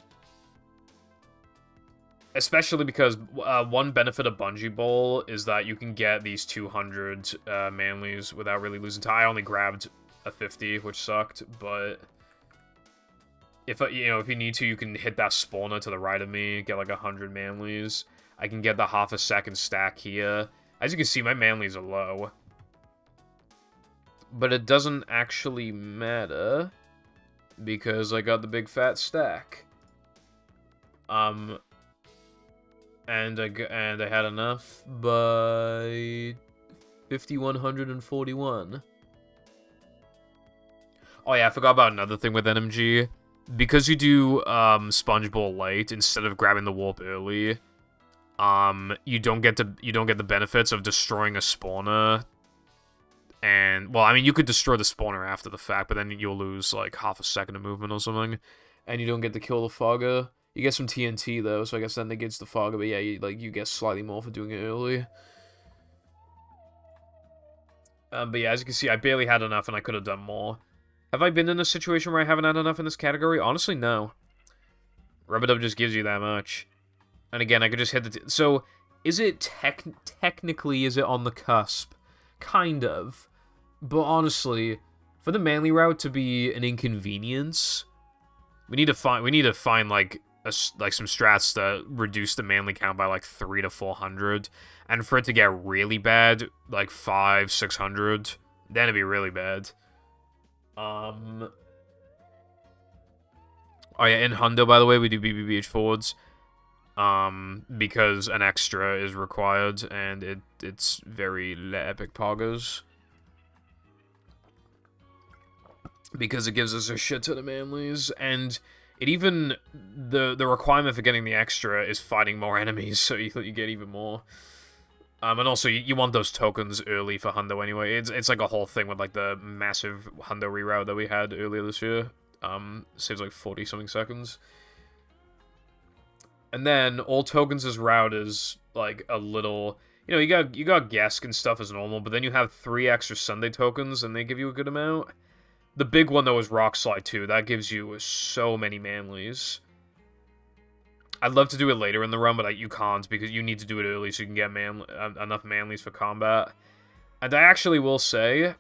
especially because one benefit of Bungee Bowl is that you can get these 200 Manlies without really losing time. I only grabbed a 50, which sucked, but if you need to, you can hit that spawner to the right of me, get like 100 Manlies. I can get the half a second stack here. As you can see, my Manlies are low, but it doesn't actually matter because I got the big fat stack. And I had enough by 5,141. Oh yeah, I forgot about another thing with NMG. Because you do Sponge Ball Light instead of grabbing the warp early, you don't get the benefits of destroying a spawner. And well, I mean, you could destroy the spawner after the fact, but then you'll lose like half a second of movement or something, and you don't get to kill the fogger. You get some TNT though, so I guess that negates the fogger. But yeah, you get slightly more for doing it early. But yeah, as you can see, I barely had enough, and I could have done more. Have I been in a situation where I haven't had enough in this category? Honestly, no. Rub-a-dub just gives you that much. And again, I could just hit the... So, is it technically, is it on the cusp? Kind of. But honestly, for the manly route to be an inconvenience, we need to find like some strats that reduce the manly count by like 300 to 400, and for it to get really bad, like 500-600, then it'd be really bad. Oh yeah, in Hundo, by the way, we do BBBH forwards. Because an extra is required, and it's very epic poggers. Because it gives us a shit ton of manlies, and it even... The requirement for getting the extra is fighting more enemies, so you get even more. And also, you want those tokens early for Hundo anyway. It's like a whole thing with, like, the massive Hundo reroute that we had earlier this year. Saves, like, 40-something seconds. And then, all tokens as route is, like, a little... You know, you got Gesk and stuff as normal, but then you have 3 extra Sunday tokens, and they give you a good amount. The big one, though, is Rock Slide 2. That gives you so many manlies. I'd love to do it later in the run, but you can't, because you need to do it early so you can get enough manlies for combat. And I actually will say,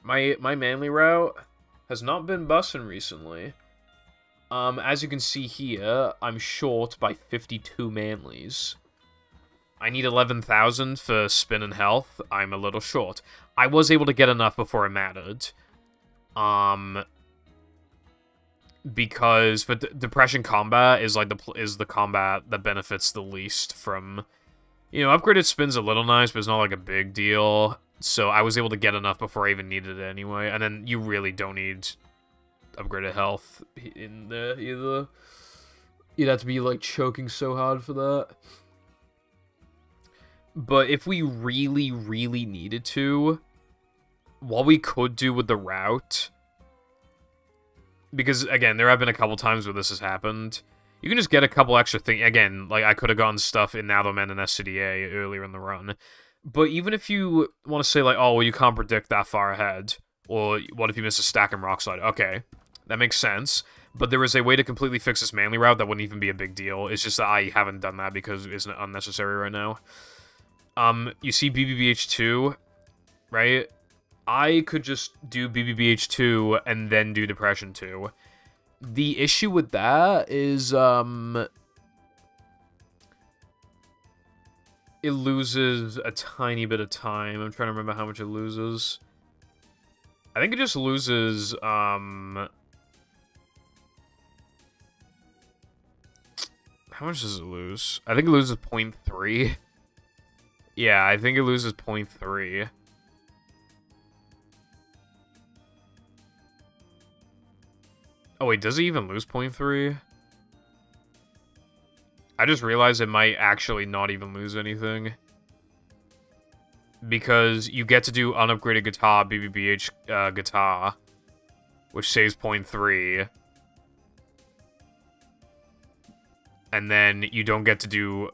my manly route has not been bussin' recently. As you can see here, I'm short by 52 manlies. I need 11,000 for spin and health. I'm a little short. I was able to get enough before it mattered. Because for Depression combat is like the combat that benefits the least from... You know, upgraded spin's a little nice, but it's not like a big deal. So I was able to get enough before I even needed it anyway. And then you really don't need upgraded health in there either. You'd have to be like choking so hard for that. But if we really, really needed to, what we could do with the route, because again, there have been a couple times where this has happened, you can just get a couple extra things. Again, like I could have gotten stuff in Nathleman and SCDA earlier in the run. But even if you want to say like, oh, well, you can't predict that far ahead, or what if you miss a stack in Rock Slide? Okay, that makes sense. But there is a way to completely fix this manly route that wouldn't even be a big deal. It's just that I haven't done that because it's unnecessary right now. You see BBBH2, right? I could just do BBBH2 and then do Depression 2. The issue with that is, it loses a tiny bit of time. I'm trying to remember how much it loses. I think it just loses, how much does it lose? I think it loses 0.3. Yeah, I think it loses 0.3. Oh wait, does it even lose 0.3? I just realized it might actually not even lose anything. Because you get to do unupgraded guitar, BBBH guitar, which saves 0.3. And then you don't get to do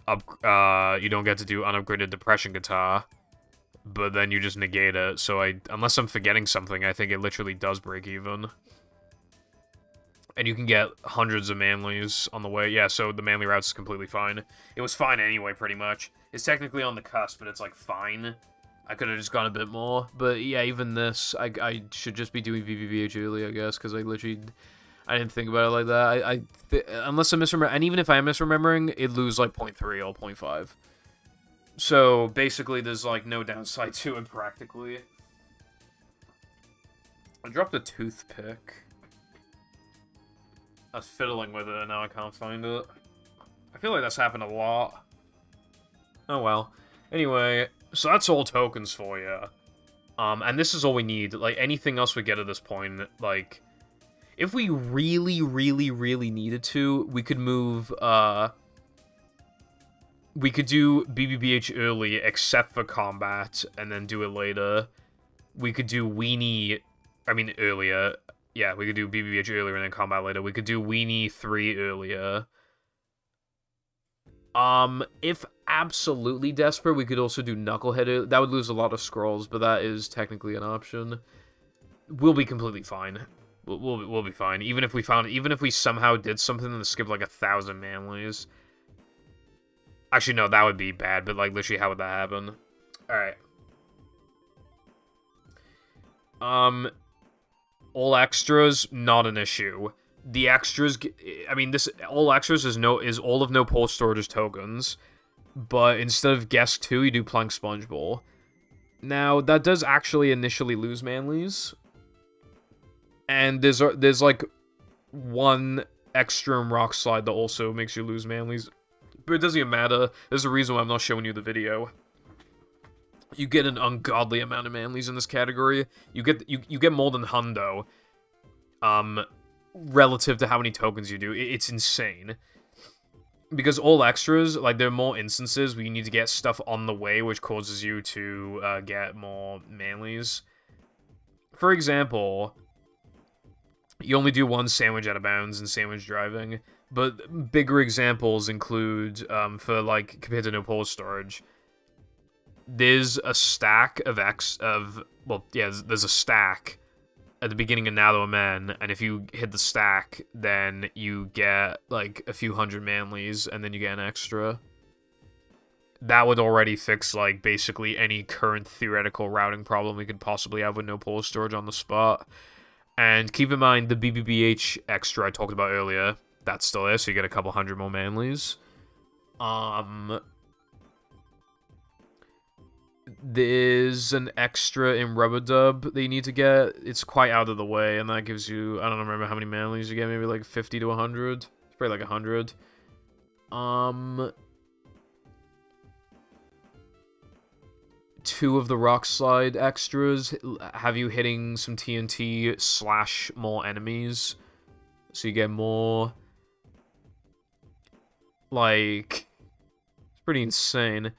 unupgraded Depression guitar, but then you just negate it. So unless I'm forgetting something, I think it literally does break even. And you can get hundreds of manlies on the way. Yeah, so the manly route's completely fine. It was fine anyway, pretty much. It's technically on the cusp, but it's like fine. I could have just gone a bit more, but yeah, even this, I should just be doing BBBH early, I guess, because I didn't think about it like that. Unless I'm misremembering, and even if I am misremembering, it'd lose like 0.3 or 0.5. So basically, there's like no downside to it practically. I dropped a toothpick. I was fiddling with it, and now I can't find it. I feel like that's happened a lot. Oh well. Anyway, so that's all tokens for you. And this is all we need. Like, anything else we get at this point, like... If we really, really, really needed to, we could move, we could do BBBH early, except for combat, and then do it later. We could do earlier. Yeah, we could do BBBH earlier and then combat later. We could do Weenie 3 earlier. If absolutely desperate, we could also do Knucklehead. That would lose a lot of scrolls, but that is technically an option. We'll be completely fine. We'll be fine. Even if we somehow did something that skipped like 1,000 Manlies. Actually, no, that would be bad, but like literally how would that happen? Alright. All extras, not an issue. The extras, I mean, all extras is all of no pole storage tokens, but instead of guest 2, you do Plank Sponge Bowl. Now, that does actually initially lose Manlies, and there's like one extra in Rock Slide that also makes you lose Manlies, but it doesn't even matter. There's a reason why I'm not showing you the video. You get an ungodly amount of Manlies in this category. You get more than Hundo. Relative to how many tokens you do. It's insane. Because all extras, like, there are more instances where you need to get stuff on the way, which causes you to get more Manlies. For example, you only do one sandwich out of bounds in sandwich driving, but bigger examples include, for, like, compared to no pole storage, there's a stack of there's a stack at the beginning of Now Men, and if you hit the stack, then you get, like, a few hundred Manlies, and then you get an extra. That would already fix, like, basically any current theoretical routing problem we could possibly have with no pole storage on the spot. And keep in mind, the BBBH extra I talked about earlier, that's still there, so you get a couple hundred more Manlies. There's an extra in Rubber Dub that you need to get. It's quite out of the way, and that gives you, I don't remember how many Manlies you get, maybe like 50 to 100. It's probably like 100. Two of the Rock Slide extras have you hitting some TNT / more enemies. So you get more. Like, it's pretty insane.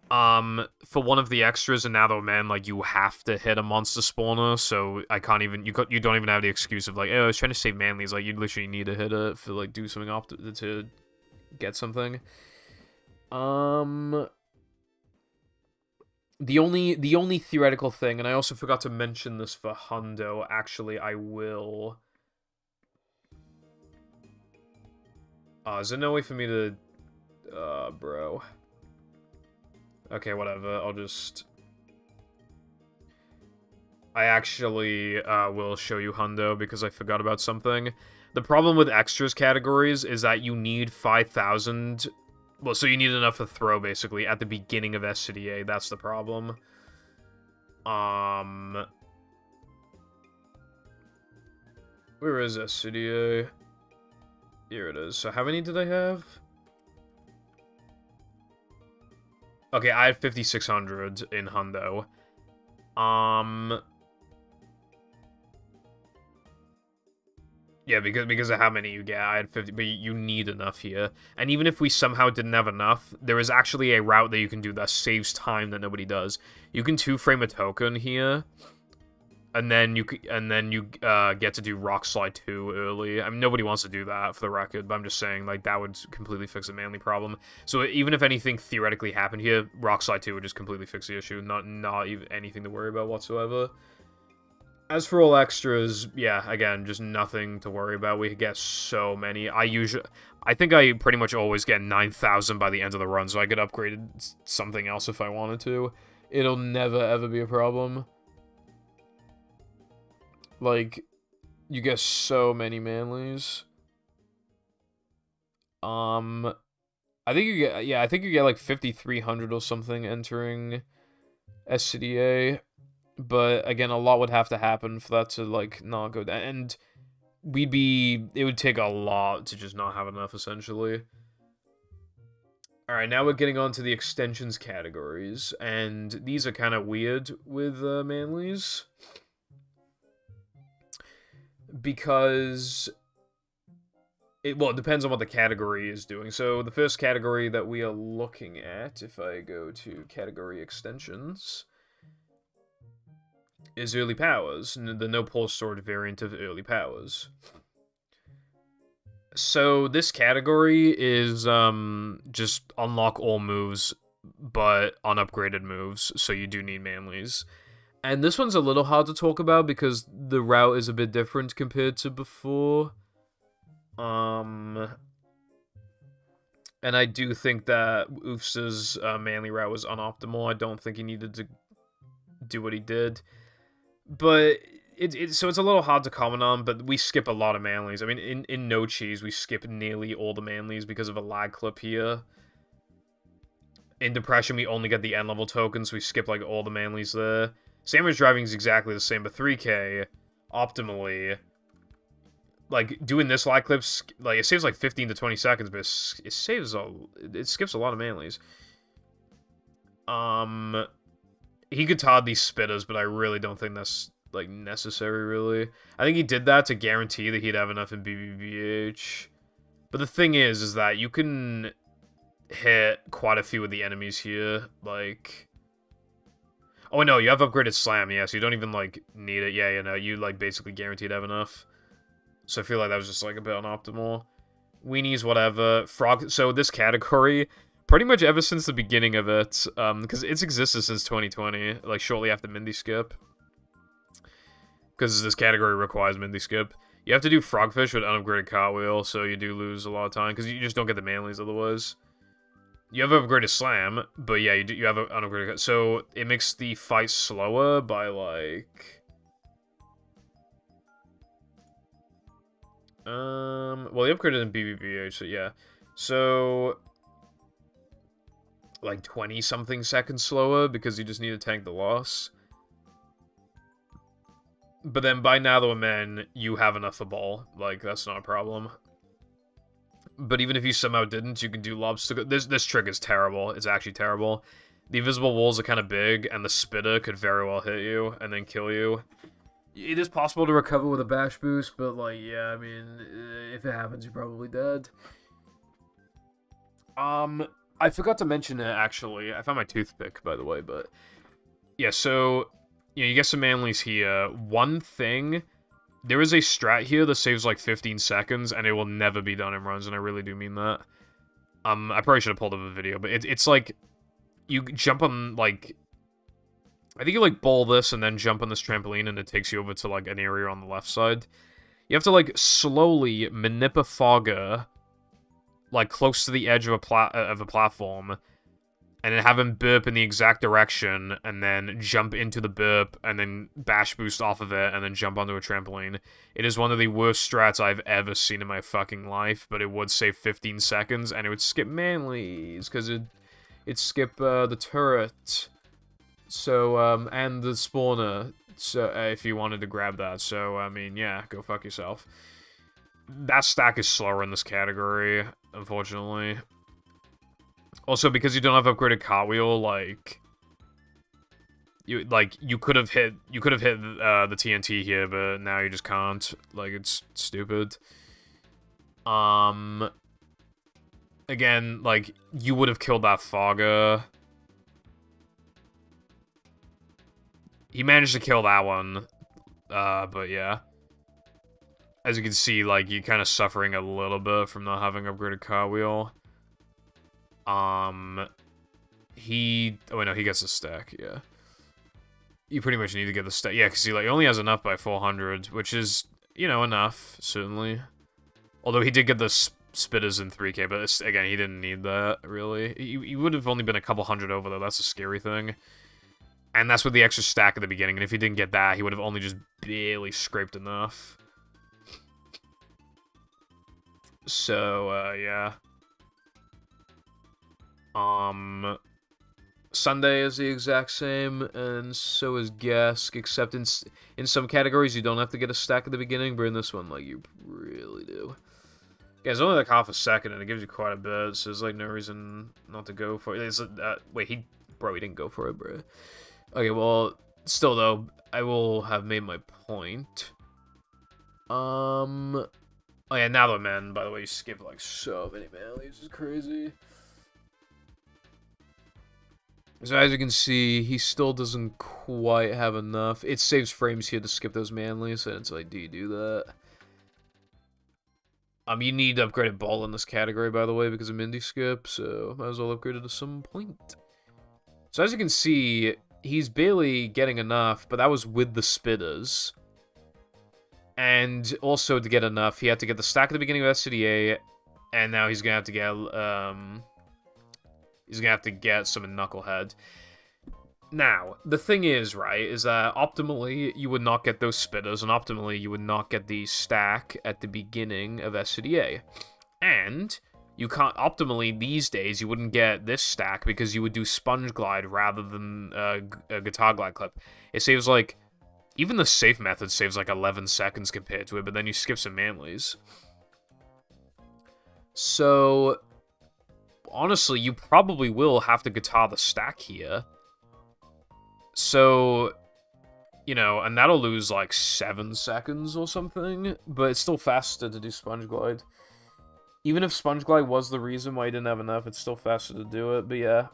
For one of the extras in Now Man, like, you have to hit a monster spawner, so I can't even, you don't even have the excuse of, like, oh, I was trying to save Manlies. Like, you literally need to hit it for, like, do something off to get something. The only theoretical thing, and I also forgot to mention this for Hundo, actually, I will. Is there no way for me to, bro. Okay, whatever, I actually will show you Hundo because I forgot about something. The problem with extras categories is that you need 5,000... Well, so you need enough to throw, basically, at the beginning of SCDA. That's the problem. Where is SCDA? Here it is. So how many did I have? Okay, I had 5,600 in Hundo. Yeah, because of how many you get, I had 50, but you need enough here. And even if we somehow didn't have enough, there is actually a route that you can do that saves time that nobody does. You can 2-frame a token here, and then you get to do Rock Slide 2 early. I mean, nobody wants to do that, for the record, but I'm just saying, like, that would completely fix the Manly problem. So even if anything theoretically happened here, Rock Slide 2 would just completely fix the issue. Not even anything to worry about whatsoever. As for all extras, yeah, again, just nothing to worry about. We get so many. I think I pretty much always get 9,000 by the end of the run, so I could upgrade something else if I wanted to. It'll never, ever be a problem. Like, you get so many Manlies. I think you get like 5,300 or something entering SCDA. But, again, a lot would have to happen for that to, like, not go down. And it would take a lot to just not have enough, essentially. Alright, now we're getting on to the extensions categories. And these are kind of weird with Manlies. Because it depends on what the category is doing. So, the first category that we are looking at, if I go to category extensions, is early powers, the no pole storage variant of early powers. So this category is just unlock all moves, but unupgraded moves. So you do need Manlies. And this one's a little hard to talk about because the route is a bit different compared to before. And I do think that Oof's Manly route was unoptimal. I don't think he needed to do what he did. But so it's a little hard to comment on, but we skip a lot of Manlies. I mean, in No Cheese, we skip nearly all the Manlies because of a lag clip here. In Depression, we only get the end-level tokens, so we skip, like, all the Manlies there. Sandwich Driving is exactly the same, but 3K, optimally, like, doing this lag clips, like, it saves, like, 15 to 20 seconds, but it skips a lot of Manlies. He could TOD these spitters, but I really don't think that's, like, necessary, really. I think he did that to guarantee that he'd have enough in BBBH. But the thing is that you can hit quite a few of the enemies here, like... Oh, no, you have upgraded Slam, yeah, so you don't even, like, need it. Yeah, you know, you, like, basically guaranteed have enough. So I feel like that was just, like, a bit unoptimal. Weenies, whatever. Frog... So this category, pretty much ever since the beginning of it, because it's existed since 2020, like, shortly after Mindy Skip. Because this category requires Mindy Skip. You have to do Frogfish with unupgraded Cartwheel, so you do lose a lot of time, because you just don't get the Manlies otherwise. You have upgraded Slam, but yeah, you have an unupgraded... So, it makes the fight slower by, like... Well, you upgraded in BBBH, so yeah. So... like, 20-something seconds slower, because you just need to tank the loss. But then, by Now That We're Men, you have enough for ball. Like, that's not a problem. But even if you somehow didn't, you can do lobster. This trick is terrible. It's actually terrible. The invisible walls are kind of big, and the spitter could very well hit you and then kill you. It is possible to recover with a bash boost, but, like, yeah, I mean, if it happens, you're probably dead. I forgot to mention it, actually. I found my toothpick, by the way, but... Yeah, so... You get some Manlies here. One thing... There is a strat here that saves, like, 15 seconds, and it will never be done in runs, and I really do mean that. I probably should have pulled up a video, but it's like... You jump on, like... I think you, like, bowl this and then jump on this trampoline, and it takes you over to, like, an area on the left side. You have to, like, slowly manipifogger, like, close to the edge of a platform, and then have him burp in the exact direction, and then jump into the burp, and then bash boost off of it, and then jump onto a trampoline. It is one of the worst strats I've ever seen in my fucking life, but it would save 15 seconds, and it would skip Manlies, because it'd skip the turret, so, and the spawner, so, if you wanted to grab that, so, I mean, yeah, go fuck yourself. That stack is slower in this category, unfortunately. Also, because you don't have upgraded Cartwheel, like... You could have hit the TNT here, but now you just can't. Like, it's stupid. Again, like, you would have killed that Fogger. He managed to kill that one. But yeah. As you can see, like, you're kind of suffering a little bit from not having upgraded Cartwheel. Oh, wait, no, he gets a stack, yeah. You pretty much need to get the stack. Yeah, because he, like, only has enough by 400, which is, you know, enough, certainly. Although he did get the spitters in 3K, but, again, he didn't need that, really. He would have only been a couple hundred over, though. That's a scary thing. And that's with the extra stack at the beginning, and if he didn't get that, he would have only just barely scraped enough. So, yeah. Sunday is the exact same, and so is Gask, except in some categories you don't have to get a stack at the beginning, but in this one, like, you really do. Yeah, it's only like half a second, and it gives you quite a bit, so there's, like, no reason not to go for it. Wait, he didn't go for it, bro. Okay, well, still, though, I will have made my point. Oh yeah, Now That Man, by the way, you skip, like, so many Manlies, it's crazy. So as you can see, he still doesn't quite have enough. It saves frames here to skip those Manlies, and it's like, do you do that? You need to upgrade a ball in this category, by the way, because of Mindy Skip, so might as well upgrade it at some point. So as you can see, he's barely getting enough, but that was with the spitters. And also to get enough, he had to get the stack at the beginning of SCDA, and now he's gonna have to get some in Knucklehead. Now, the thing is, right, is that optimally, you would not get those spitters, and optimally, you would not get the stack at the beginning of SCDA. And you can't, optimally, these days, you wouldn't get this stack because you would do Sponge Glide rather than a Guitar Glide clip. It saves, like, even the safe method saves, like, 11 seconds compared to it, but then you skip some Manlies. So, honestly, you probably will have to guitar the stack here. So, you know, and that'll lose like 7 seconds or something, but it's still faster to do Sponge Glide. Even if Sponge Glide was the reason why he didn't have enough, it's still faster to do it, but yeah.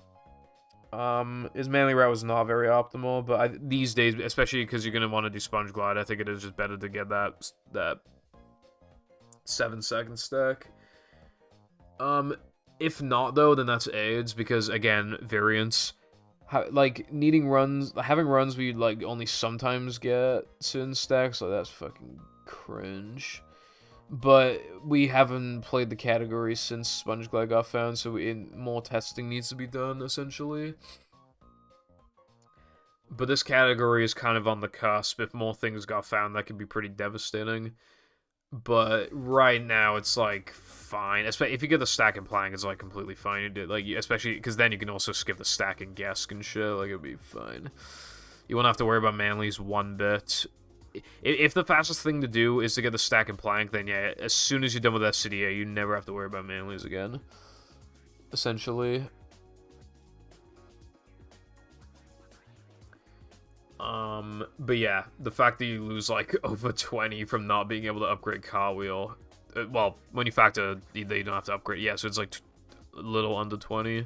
His Manly route was not very optimal, but these days, especially because you're going to want to do Sponge Glide, I think it is just better to get that 7-second stack. If not, though, then that's AIDS, because, again, variance. Like, having runs where you, like, only sometimes get certain stacks, like, that's fucking cringe. But we haven't played the category since Sponge Glide got found, so more testing needs to be done, essentially. But this category is kind of on the cusp. If more things got found, that could be pretty devastating. But right now, it's, like, fine. Especially if you get the stack and playing, it's, like, completely fine. You did, like, especially because then you can also skip the stack and guess and shit. Like, it'll be fine. You won't have to worry about Manlies one bit. If the fastest thing to do is to get the stack and plank, then yeah, as soon as you're done with SCDA, you never have to worry about Manlies again. Essentially. But yeah, the fact that you lose, like, over 20 from not being able to upgrade Cartwheel, well, when you factor that you don't have to upgrade, yeah, so it's, like, a little under 20.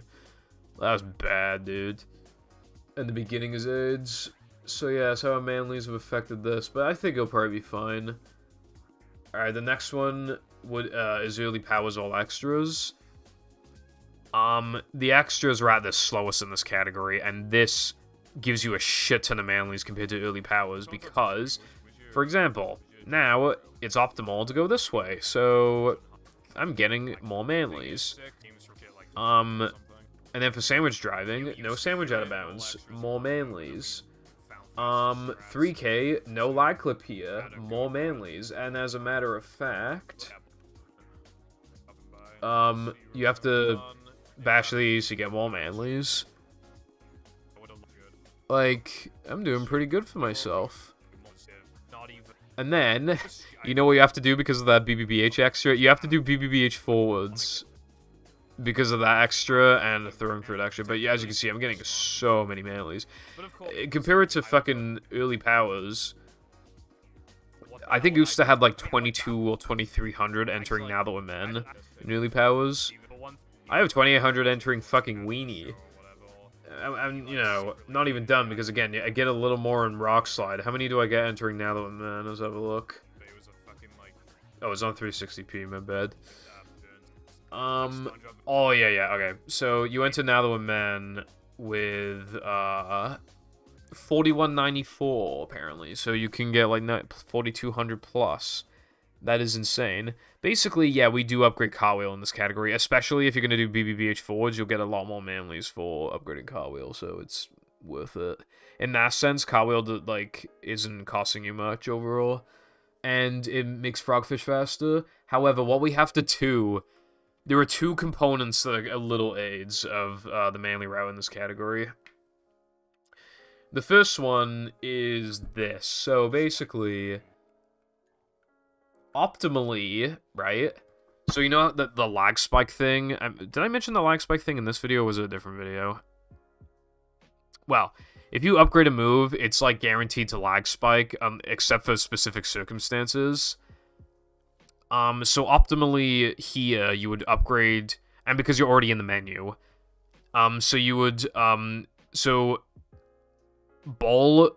That was bad, dude. And the beginning is AIDS. So yeah, that's how Manlies have affected this, but I think it'll probably be fine. Alright, the next one is early powers all extras. The extras are at the slowest in this category, and this gives you a shit ton of Manlies compared to early powers because, for example, now it's optimal to go this way, so I'm getting more Manlies. And then for sandwich driving, no sandwich out of bounds, more Manlies. 3K, no lag clip here, more Manlies, and as a matter of fact, you have to bash these to get more Manlies. Like, I'm doing pretty good for myself. And then, you know what you have to do because of that BBBH extra? You have to do BBBH forwards because of that extra and the throwing fruit extra. But yeah, as you can see, I'm getting so many Manlies. Compare it to fucking early powers. I think Usta had like 22 or 2300 entering Now That We're Men in early powers. I have 2800 entering fucking Weenie. I'm, you know, not even done because, again, I get a little more in Rock Slide. How many do I get entering Now That We're Men? Let's have a look. Oh, it's on 360p, my bad. Oh, yeah, okay. So, you enter Now That We're Men with, 4194, apparently. So, you can get, like, 4200 plus. That is insane. Basically, yeah, we do upgrade Cartwheel in this category, especially if you're going to do BBBH forwards, you'll get a lot more Manlies for upgrading Cartwheel, so it's worth it. In that sense, Cartwheel, like, isn't costing you much overall, and it makes Frogfish faster. However, what we have to do, there are two components that are little aids of the Manly route in this category. The first one is this. So, basically, optimally, right? So you know the lag spike thing? Did I mention the lag spike thing in this video, or was it a different video? Well, if you upgrade a move, it's like guaranteed to lag spike, except for specific circumstances. So optimally here, you would upgrade, and because you're already in the menu, so you would, so Ball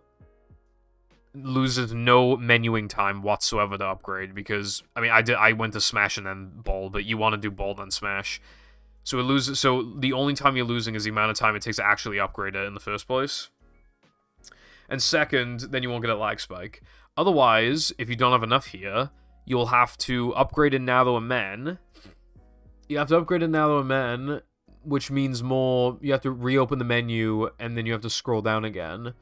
loses no menuing time whatsoever to upgrade, because, I mean, I went to Smash and then Ball, but you want to do Ball then Smash. So it loses, so the only time you're losing is the amount of time it takes to actually upgrade it in the first place. And second, then you won't get a lag spike. Otherwise, if you don't have enough here, you'll have to upgrade in Now and Men. You have to upgrade in Now and Men, which means more, you have to reopen the menu, and then you have to scroll down again.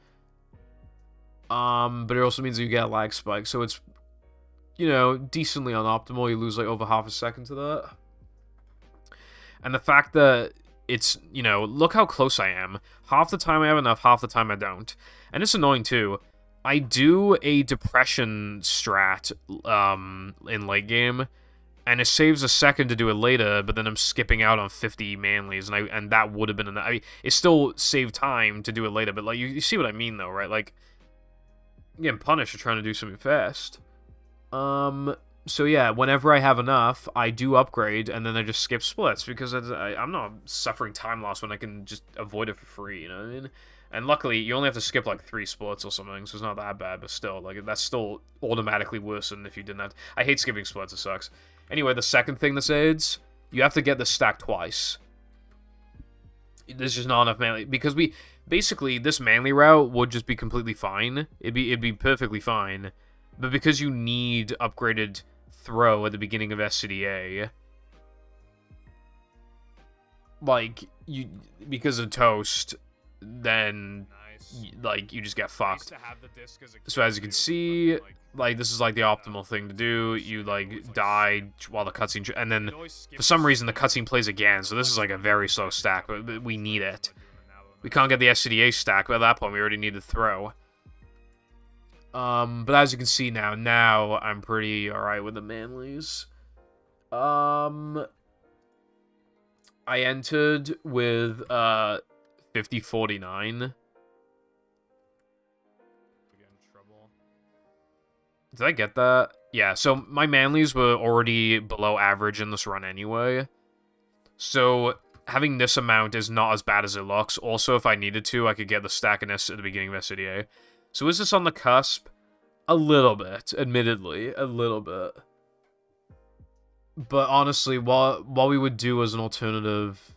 But it also means that you get a lag spike, so it's, you know, decently unoptimal. You lose, like, over half a second to that. And the fact that it's, you know, look how close I am. Half the time I have enough, half the time I don't. And it's annoying, too. I do a depression strat, in late game, and it saves a second to do it later, but then I'm skipping out on 50 Manlies, and that would have been enough. I mean, it still saved time to do it later, but, like, you see what I mean, though, right? Like, you're getting punished for trying to do something fast. So yeah, whenever I have enough, I do upgrade, and then I just skip splits, because I'm not suffering time loss when I can just avoid it for free, you know what I mean? And luckily, you only have to skip, like, 3 splits or something, so it's not that bad, but still, like, that's still automatically worse than if you didn't have to. I hate skipping splits, it sucks. Anyway, the second thing this aids, you have to get the stack twice. There's just not enough manly, because basically, this manly route would just be completely fine. It'd be perfectly fine, but because you need upgraded throw at the beginning of SCDA, like, because of toast, then, like, you just get fucked. So as you can see, like, this is, like, the optimal thing to do. You, like, die while the cutscene, and then, for some reason, the cutscene plays again, so this is, like, a very slow stack, but we need it. We can't get the SCDA stack, but at that point, we already need to throw. But as you can see now I'm pretty alright with the Manlies. I entered with, 50-49. Did I get that? Yeah, so my Manlies were already below average in this run anyway. So having this amount is not as bad as it looks. Also, if I needed to, I could get the stack in S at the beginning of SCDA. So is this on the cusp? A little bit, admittedly. A little bit. But honestly, what we would do as an alternative,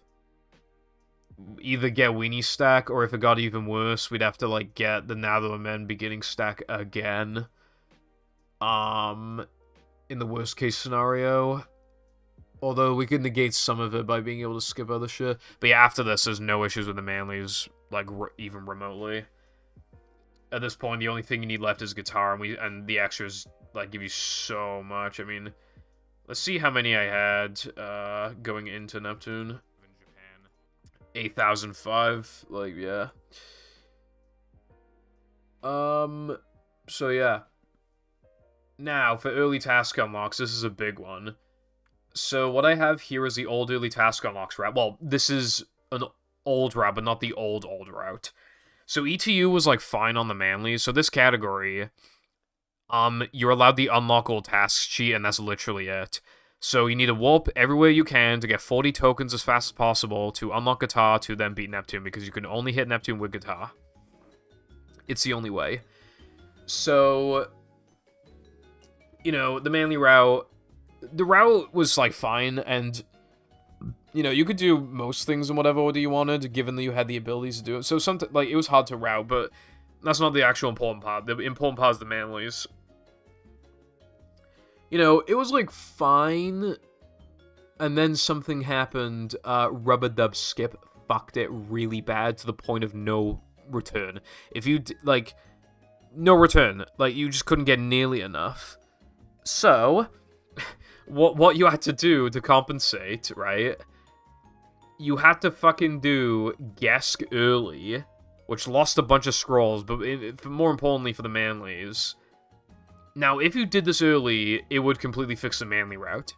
either get Weenie stack, or if it got even worse, we'd have to, like, get the Now and Men beginning stack again. In the worst case scenario. Although we could negate some of it by being able to skip other shit. But yeah, after this, there's no issues with the Manlies, like, even remotely. At this point, the only thing you need left is guitar, and the extras, like, give you so much. I mean, let's see how many I had, going into Neptune. 8,005, like, yeah. So yeah. Now, for early task unlocks, this is a big one. So what I have here is the old early task unlocks route. Well, this is an old route, but not the old route. So ETU was, like, fine on the Manlies. So this category, you're allowed the unlock all tasks cheat, and that's literally it. So you need to warp everywhere you can to get 40 tokens as fast as possible to unlock guitar to then beat Neptune, because you can only hit Neptune with guitar. It's the only way. So, you know, the Manly route, the route was, like, fine, and, you know, you could do most things in whatever order you wanted, given that you had the abilities to do it. So, like, it was hard to route, but that's not the actual important part. The important part is the Manlies. You know, it was, like, fine, and then something happened. Rubber Dub Skip fucked it really bad to the point of no return. If you, like, no return. Like, you just couldn't get nearly enough. So, what you had to do to compensate, right? You had to fucking do Gesk early, which lost a bunch of scrolls, but more importantly for the Manlies. Now, if you did this early, it would completely fix the Manly route.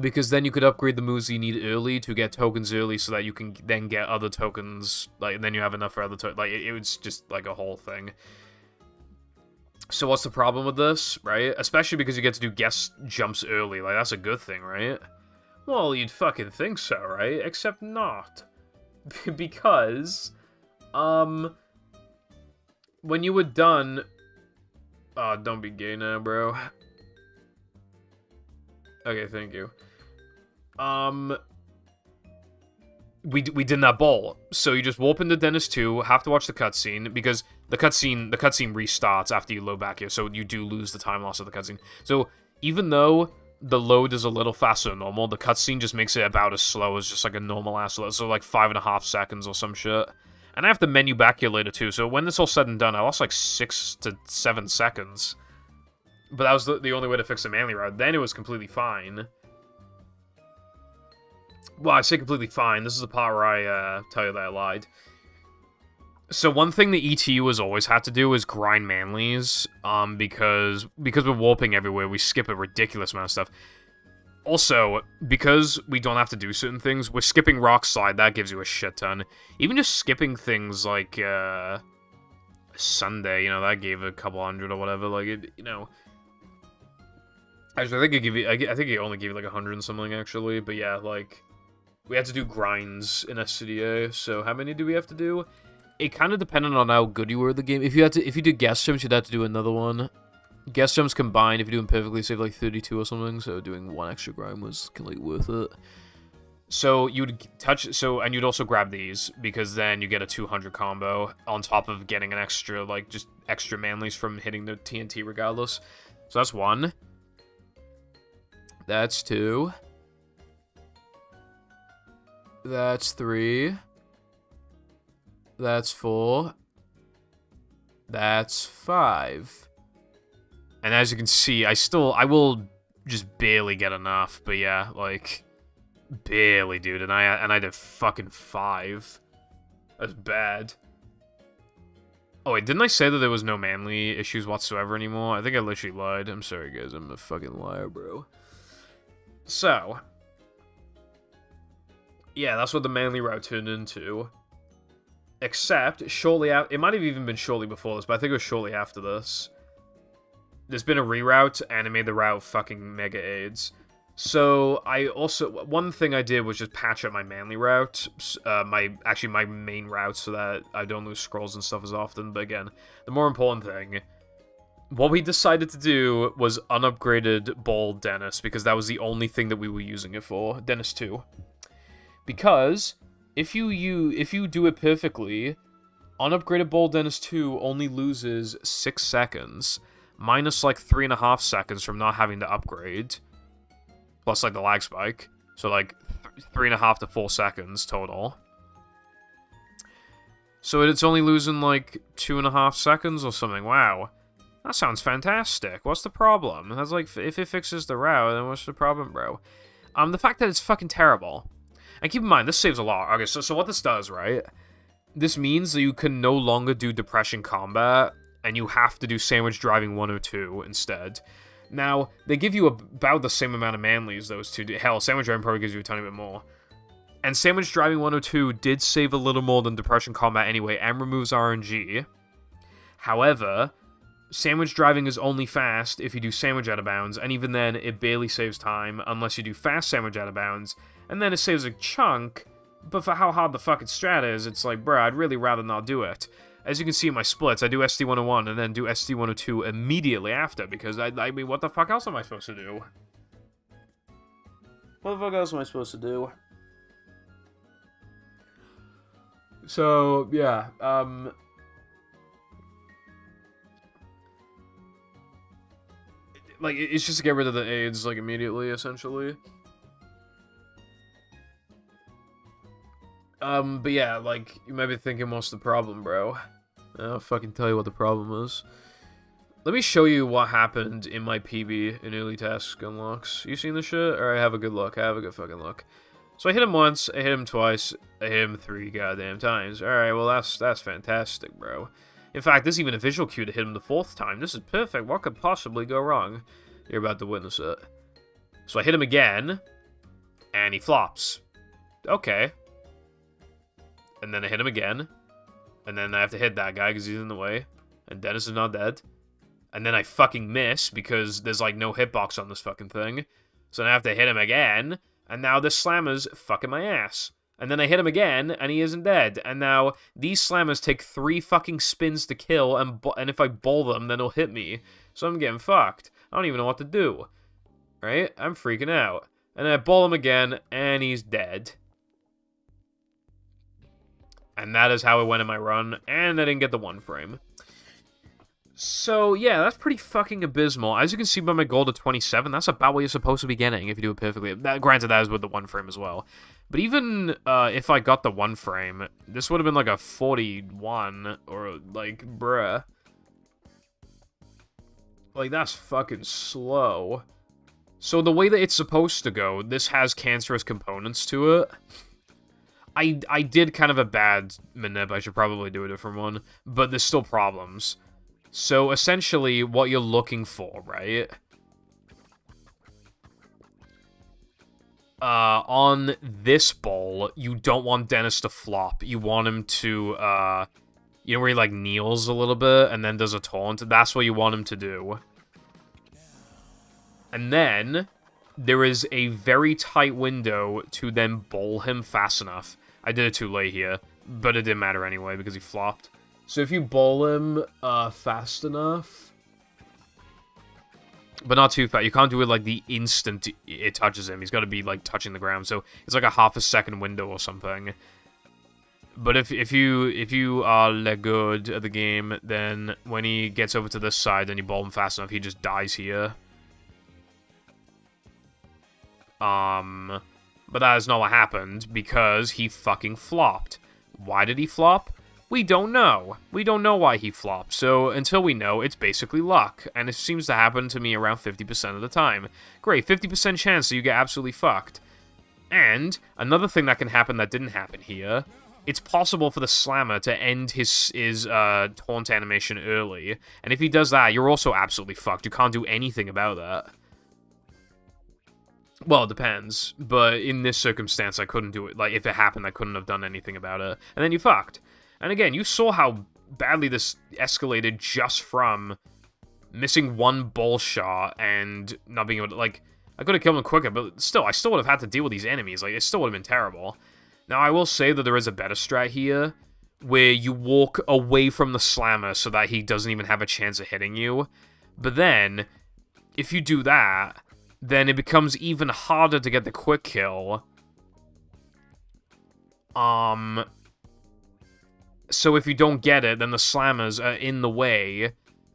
Because then you could upgrade the moves you need early to get tokens early so that you can then get other tokens, like, and then you have enough for other tokens. Like, it was just, like, a whole thing. So what's the problem with this, right? Especially because you get to do guest jumps early. Like, that's a good thing, right? Well, you'd fucking think so, right? Except not. Because, when you were done Oh, don't be gay now, bro. Okay, thank you. We did that bowl. So you just warp into Dennis 2, have to watch the cutscene, because the cutscene restarts after you load back here, so you do lose the time loss of the cutscene. So even though the load is a little faster than normal, the cutscene just makes it about as slow as just like a normal ass load, so like 5.5 seconds or some shit. And I have to menu back here later too, so when this all said and done, I lost like 6 to 7 seconds. But that was the only way to fix the Manly route. Then it was completely fine. Well, I say completely fine. This is the part where I tell you that I lied. So one thing the ETU has always had to do is grind Manlies, because we're warping everywhere, we skip a ridiculous amount of stuff. Also, because we don't have to do certain things, we're skipping Rock Slide, that gives you a shit ton. Even just skipping things like, Sunday, you know, that gave a couple hundred or whatever, like, it, you know... Actually, I think it gave you, I think it only gave you like 100 and something, actually, but yeah, like... We had to do grinds in SCDA, so how many do we have to do? It kind of depended on how good you were at the game. If you did guest jumps, you'd have to do another one. Guest jumps combined, if you do them perfectly, save like 32 or something, so doing one extra grind was completely worth it. So you'd and you'd also grab these, because then you get a 200 combo, on top of getting an extra, like, just extra Manlies from hitting the TNT regardless. So that's 1. That's 2. That's 3. That's 4. That's 5. And as you can see, I will just barely get enough, but yeah, like, barely, dude, and I did fucking 5. That's bad. Oh wait, didn't I say that there was no Manly issues whatsoever anymore? I think I literally lied. I'm sorry, guys, I'm a fucking liar, bro. So... yeah, that's what the Manly route turned into. Except, shortly after... it might have even been shortly before this, but I think it was shortly after this. There's been a reroute, and it made the route fucking mega AIDS. So, I also... one thing I did was just patch up my Manly route. Actually, my main route, so that I don't lose scrolls and stuff as often. But again, the more important thing... what we decided to do was unupgraded Bald Dennis, because that was the only thing that we were using it for. Dennis 2. Because, if you do it perfectly, unupgraded Bald Dennis 2 only loses 6 seconds, minus like 3.5 seconds from not having to upgrade, plus like the lag spike, so like 3.5 to 4 seconds total. So it's only losing like 2.5 seconds or something. Wow, that sounds fantastic. What's the problem? That's like, if it fixes the route, then what's the problem, bro? The fact that it's fucking terrible. And keep in mind, this saves a lot. Okay, so what this does, right? This means that you can no longer do Depression Combat, and you have to do Sandwich Driving 102 instead. Now, they give you about the same amount of Manlies, those two. Hell, Sandwich Driving probably gives you a tiny bit more. And Sandwich Driving 102 did save a little more than Depression Combat anyway, and removes RNG. However, Sandwich Driving is only fast if you do Sandwich Out of Bounds, and even then, it barely saves time unless you do Fast Sandwich Out of Bounds, and then it saves a chunk, but for how hard the fucking strat is, it's like, bruh, I'd really rather not do it. As you can see in my splits, I do SD101 and then do SD102 immediately after, because I mean, what the fuck else am I supposed to do? What the fuck else am I supposed to do? So, yeah, like, it's just to get rid of the AIDS, like, immediately, essentially. But yeah, like, you might be thinking, what's the problem, bro? I'll fucking tell you what the problem is. Let me show you what happened in my PB in early task unlocks. You seen this shit? Alright, have a good look. Have a good fucking look. So I hit him once, I hit him twice, I hit him 3 goddamn times. Alright, well, that's fantastic, bro. In fact, there's even a visual cue to hit him the 4th time. This is perfect. What could possibly go wrong? You're about to witness it. So I hit him again, and he flops. Okay. And then I hit him again. And then I have to hit that guy because he's in the way. And Dennis is not dead. And then I fucking miss because there's like no hitbox on this fucking thing. So then I have to hit him again. And now this slammer's fucking my ass. And then I hit him again and he isn't dead. And now these slammers take 3 fucking spins to kill. And if I bowl them, then it'll hit me. So I'm getting fucked. I don't even know what to do. Right? I'm freaking out. And I ball him again, and he's dead. And that is how it went in my run, and I didn't get the 1 frame. So, yeah, that's pretty fucking abysmal. As you can see by my goal to 27, that's about what you're supposed to be getting if you do it perfectly. Granted, that is with the 1 frame as well. But even if I got the 1 frame, this would have been like a 41, or like, bruh. Like, that's fucking slow. So the way that it's supposed to go, this has cancerous components to it. I did kind of a bad manip, I should probably do a different one, but there's still problems. So essentially, what you're looking for, right? On this ball, you don't want Dennis to flop. You want him to, you know where he, like, kneels a little bit and then does a taunt? That's what you want him to do. And then, there is a very tight window to then bowl him fast enough. I did it too late here, but it didn't matter anyway because he flopped. So if you bowl him fast enough, but not too fast, you can't do it like the instant it touches him. He's got to be like touching the ground, so it's like a half-a-second window or something. But if you are let good at the game, then when he gets over to this side and you bowl him fast enough, he just dies here. But that is not what happened, because he fucking flopped. Why did he flop? We don't know. We don't know why he flopped, so until we know, it's basically luck, and it seems to happen to me around 50% of the time. Great, 50% chance that you get absolutely fucked. And, another thing that can happen that didn't happen here, it's possible for the Slammer to end his taunt animation early, and if he does that, you're also absolutely fucked. You can't do anything about that. Well, it depends, but in this circumstance, I couldn't do it. Like, if it happened, I couldn't have done anything about it. And then you fucked. And again, you saw how badly this escalated just from missing 1 ball shot and not being able to, like, I could have killed him quicker, but still, I still would have had to deal with these enemies. Like, it still would have been terrible. Now, I will say that there is a better strat here, where you walk away from the Slammer so that he doesn't even have a chance of hitting you. But then, if you do that, then it becomes even harder to get the quick kill. So if you don't get it, then the Slammers are in the way,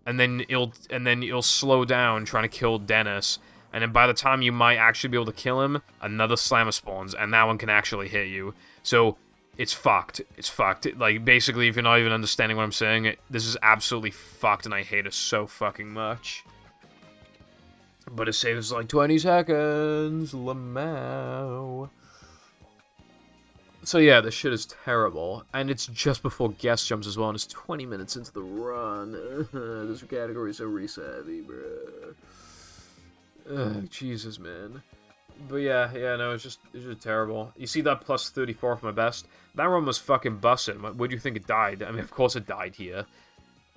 and then it'll slow down trying to kill Dennis. And then by the time you might actually be able to kill him, another Slammer spawns, and that one can actually hit you. So it's fucked. It's fucked. Like, basically, if you're not even understanding what I'm saying, this is absolutely fucked, and I hate it so fucking much. But it saves like 20 seconds. Lamau. So yeah, this shit is terrible. And it's just before guest jumps as well, and it's 20 minutes into the run. This category is so re-savvy, bruh. Ugh, Jesus, man. But yeah, no, it's just terrible. You see that plus 34 for my best? That run was fucking bussin'. Where do you think it died? I mean, of course it died here.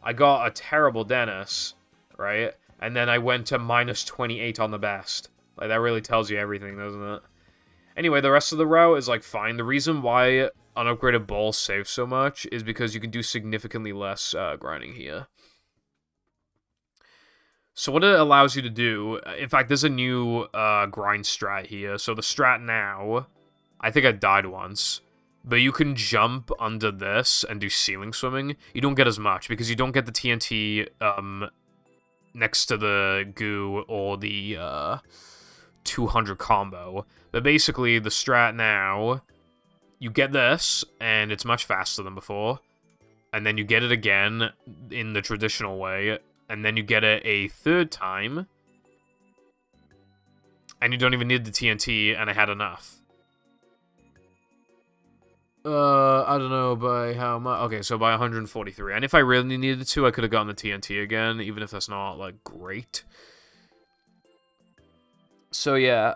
I got a terrible Dennis, right? And then I went to minus 28 on the best. Like, that really tells you everything, doesn't it? Anyway, the rest of the route is, like, fine. The reason why unupgraded balls save so much is because you can do significantly less grinding here. So what it allows you to do... In fact, there's a new grind strat here. So the strat now... I think I died once. But you can jump under this and do ceiling swimming. You don't get as much, because you don't get the TNT... next to the goo or the 200 combo. But basically, the strat now, you get this, and it's much faster than before. And then you get it again in the traditional way, and then you get it a 3rd time. And you don't even need the TNT, and I had enough. I don't know by how much. Okay, so by 143. And if I really needed to, I could have gotten the TNT again, even if that's not, like, great. So, yeah,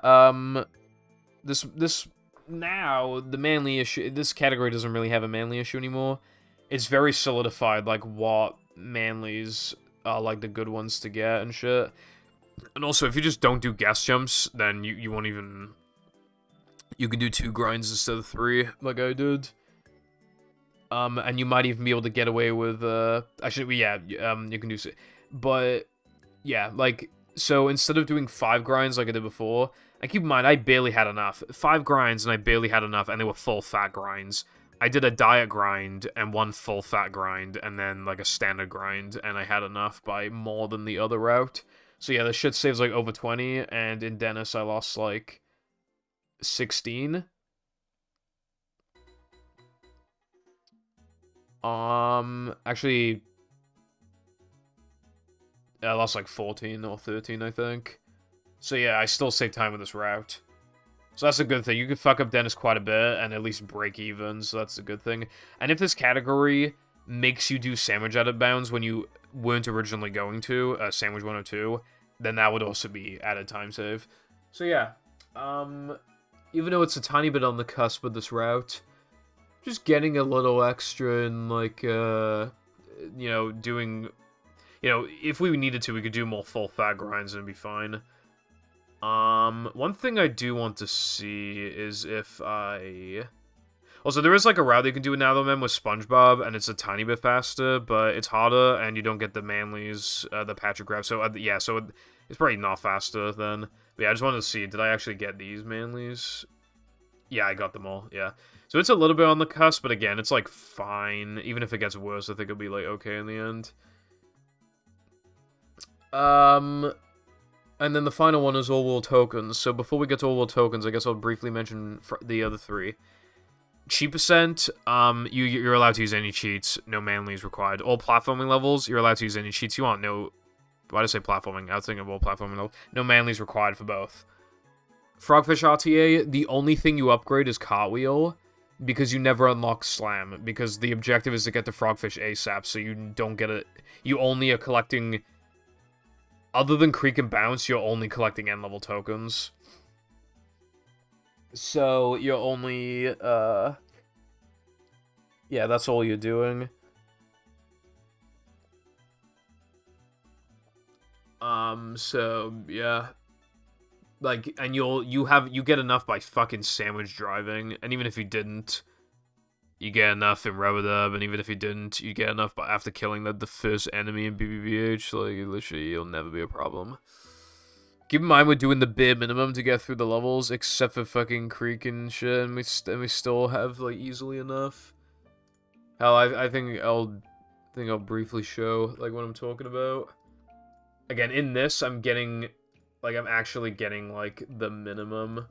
this now, the manly issue, this category doesn't really have a manly issue anymore. It's very solidified, like, what manlies are, like, the good ones to get and shit. And also, if you just don't do guest jumps, then you won't even... You can do 2 grinds instead of 3, like I did. And you might even be able to get away with, actually, yeah, you can do so. But Yeah, like, so instead of doing 5 grinds like I did before, and keep in mind, I barely had enough. 5 grinds, and I barely had enough, and they were full fat grinds. I did a diet grind, and 1 full fat grind, and then, like, a standard grind, and I had enough by more than the other route. So yeah, this shit saves, like, over 20, and in Dennis, I lost, like, 16. Actually, I lost, like, 14 or 13, I think. So yeah, I still save time with this route. So that's a good thing. You can fuck up Dennis quite a bit and at least break even, so that's a good thing. And if this category makes you do sandwich out of bounds when you weren't originally going to, sandwich 102, then that would also be added time save. So yeah, even though it's a tiny bit on the cusp of this route, just getting a little extra and, like, you know, doing, you know, if we needed to, we could do more full fat grinds and it'd be fine. One thing I do want to see is if I... Also, there is, like, a route that you can do with Natherman with SpongeBob, and it's a tiny bit faster, but it's harder, and you don't get the Manlies, the Patrick grab. So, yeah, so it's probably not faster then. But yeah, I just wanted to see, did I actually get these Manlies? Yeah, I got them all, yeah. So it's a little bit on the cusp, but again, it's, like, fine. Even if it gets worse, I think it'll be, like, okay in the end. And then the final one is all world tokens. So before we get to all world tokens, I guess I'll briefly mention the other 3. Cheat percent, you're allowed to use any cheats. No Manlies required. All platforming levels, you're allowed to use any cheats you want. No, why did I say platforming? I was thinking of all platforming levels. No Manlies required for both. Frogfish RTA, the only thing you upgrade is Cartwheel, because you never unlock Slam, because the objective is to get the Frogfish ASAP, so you don't get it. You only are collecting... Other than Creek and Bounce, you're only collecting end-level tokens. So, you're only, yeah, that's all you're doing. So, yeah. Like, and you get enough by fucking sandwich driving, and even if you didn't, you get enough in Rubber, and even if you didn't, you get enough after killing the first enemy in BBBH. Like, literally, you'll never be a problem. Keep in mind, we're doing the bare minimum to get through the levels, except for fucking Creek and shit, and we still have, like, easily enough. Hell, I think I'll briefly show, like, what I'm talking about. Again, in this, I'm getting, like, I'm actually getting, like, the minimum.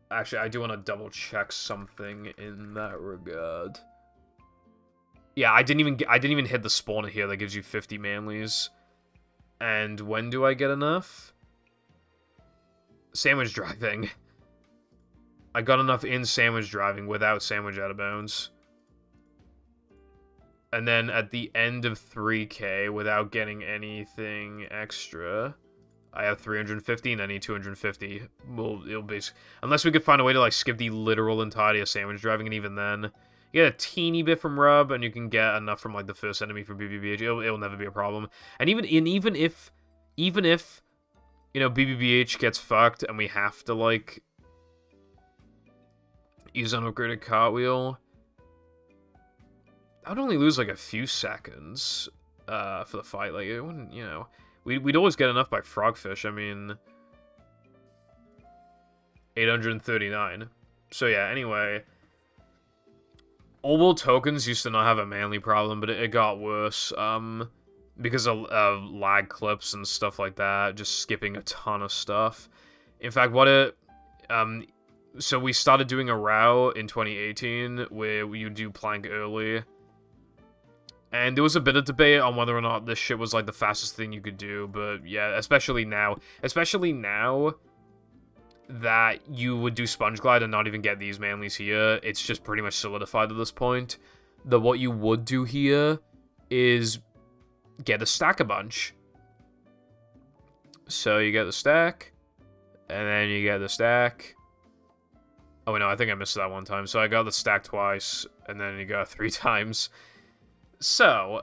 Actually, I do want to double check something in that regard. Yeah, I didn't even hit the spawner here that gives you 50 Manlies. And when do I get enough? Sandwich driving. I got enough in sandwich driving without sandwich out of bounds. And then at the end of 3K, without getting anything extra, I have 350 and I need 250. It'll be... Unless we could find a way to, like, skip the literal entirety of sandwich driving, and even then, you get a teeny bit from Rub, and you can get enough from, like, the first enemy for BBBH. It'll never be a problem. And even if, you know, BBBH gets fucked, and we have to, like, use an upgraded cartwheel, I would only lose, like, a few seconds, for the fight. Like, it wouldn't, you know... We'd always get enough by Frogfish, I mean... 839. So yeah, anyway... All world tokens used to not have a Manly problem, but it got worse, because of lag clips and stuff like that, just skipping a ton of stuff. In fact, so we started doing a route in 2018, where you do plank early... And there was a bit of debate on whether or not this shit was, like, the fastest thing you could do, but yeah, especially now that you would do Sponge Glide and not even get these Manlies here, it's just pretty much solidified at this point, that what you would do here is get a stack a bunch. So you get the stack, and then you get the stack. Oh, wait, no, I think I missed that one time. So I got the stack twice, and then you got 3 times. So,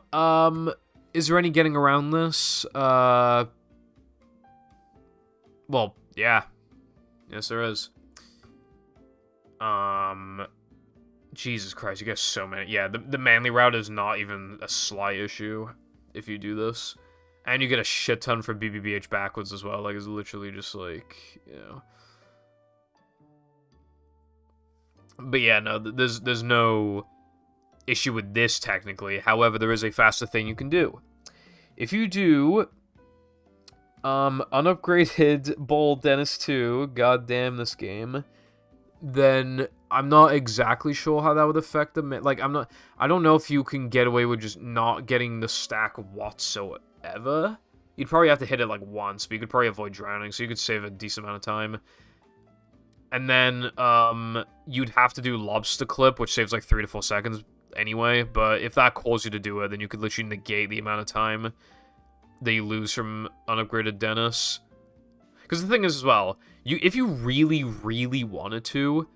is there any getting around this? Well, yeah. Yes, there is. Jesus Christ, you get so many. Yeah, the Manly route is not even a slight issue. if you do this. And you get a shit ton for BBBH backwards as well. Like, it's literally just like, you know. But yeah, no, there's no issue with this technically. However, there is a faster thing you can do. If you do unupgraded Bold Dennis 2, goddamn this game, then I'm not exactly sure how that would affect the like I don't know if you can get away with just not getting the stack whatsoever. You'd probably have to hit it like once, but you could probably avoid drowning, so you could save a decent amount of time. And then you'd have to do lobster clip, which saves like 3 to 4 seconds anyway, but if that calls you to do it, then you could literally negate the amount of time that you lose from unupgraded Dennis. Because the thing is as well, if you really, really wanted to,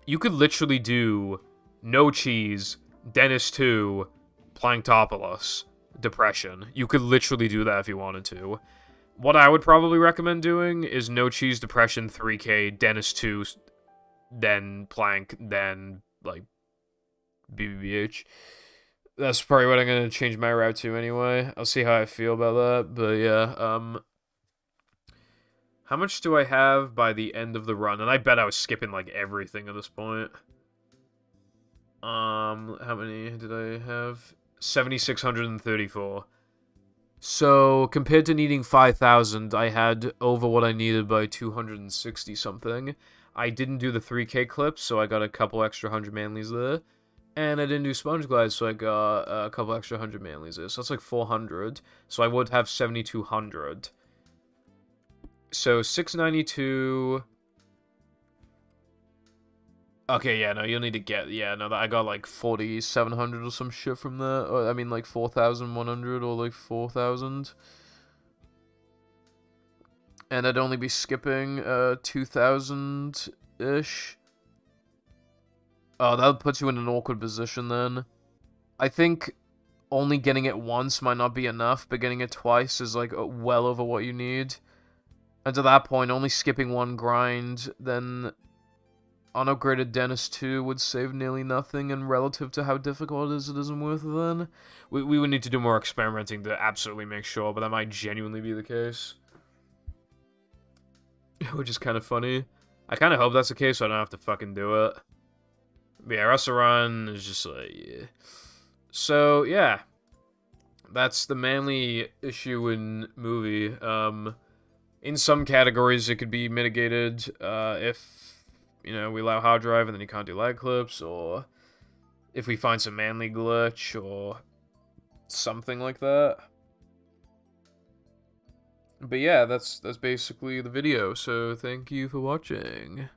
you could literally do no cheese, Dennis 2, Planktopoulos, Depression. You could literally do that if you wanted to. What I would probably recommend doing is no cheese, Depression, 3k, Dennis 2, then Plank, then, like, BBBH. That's probably what I'm going to change my route to anyway. I'll see how I feel about that, but yeah, how much do I have by the end of the run? And I bet I was skipping, like, everything at this point. How many did I have? 7,634. So, compared to needing 5,000, I had over what I needed by 260 something. I didn't do the 3k clips, so I got a couple extra 100 Manlies there. And I didn't do Sponge Glide, so I got a couple extra 100 Manlies there. So that's like 400. So I would have 7,200. So 692. Okay, yeah, no, you'll need to get, yeah, no, I got like 4,700 or some shit from there. Or, I mean, like 4,100 or like 4,000. And I'd only be skipping 2,000-ish. Oh, that puts you in an awkward position then. I think only getting it once might not be enough, but getting it twice is like well over what you need. And to that point, only skipping one grind, then unupgraded Dennis 2 would save nearly nothing, and relative to how difficult it isn't worth it then. We would need to do more experimenting to absolutely make sure, but that might genuinely be the case. Which is kind of funny. I kind of hope that's the case so I don't have to fucking do it. But yeah, Restaurant is just like, yeah. So, yeah. That's the Manly issue in movie. In some categories, it could be mitigated if, you know, we allow hard drive and then you can't do lag clips, or if we find some Manly glitch, or something like that. But yeah, that's basically the video, so thank you for watching.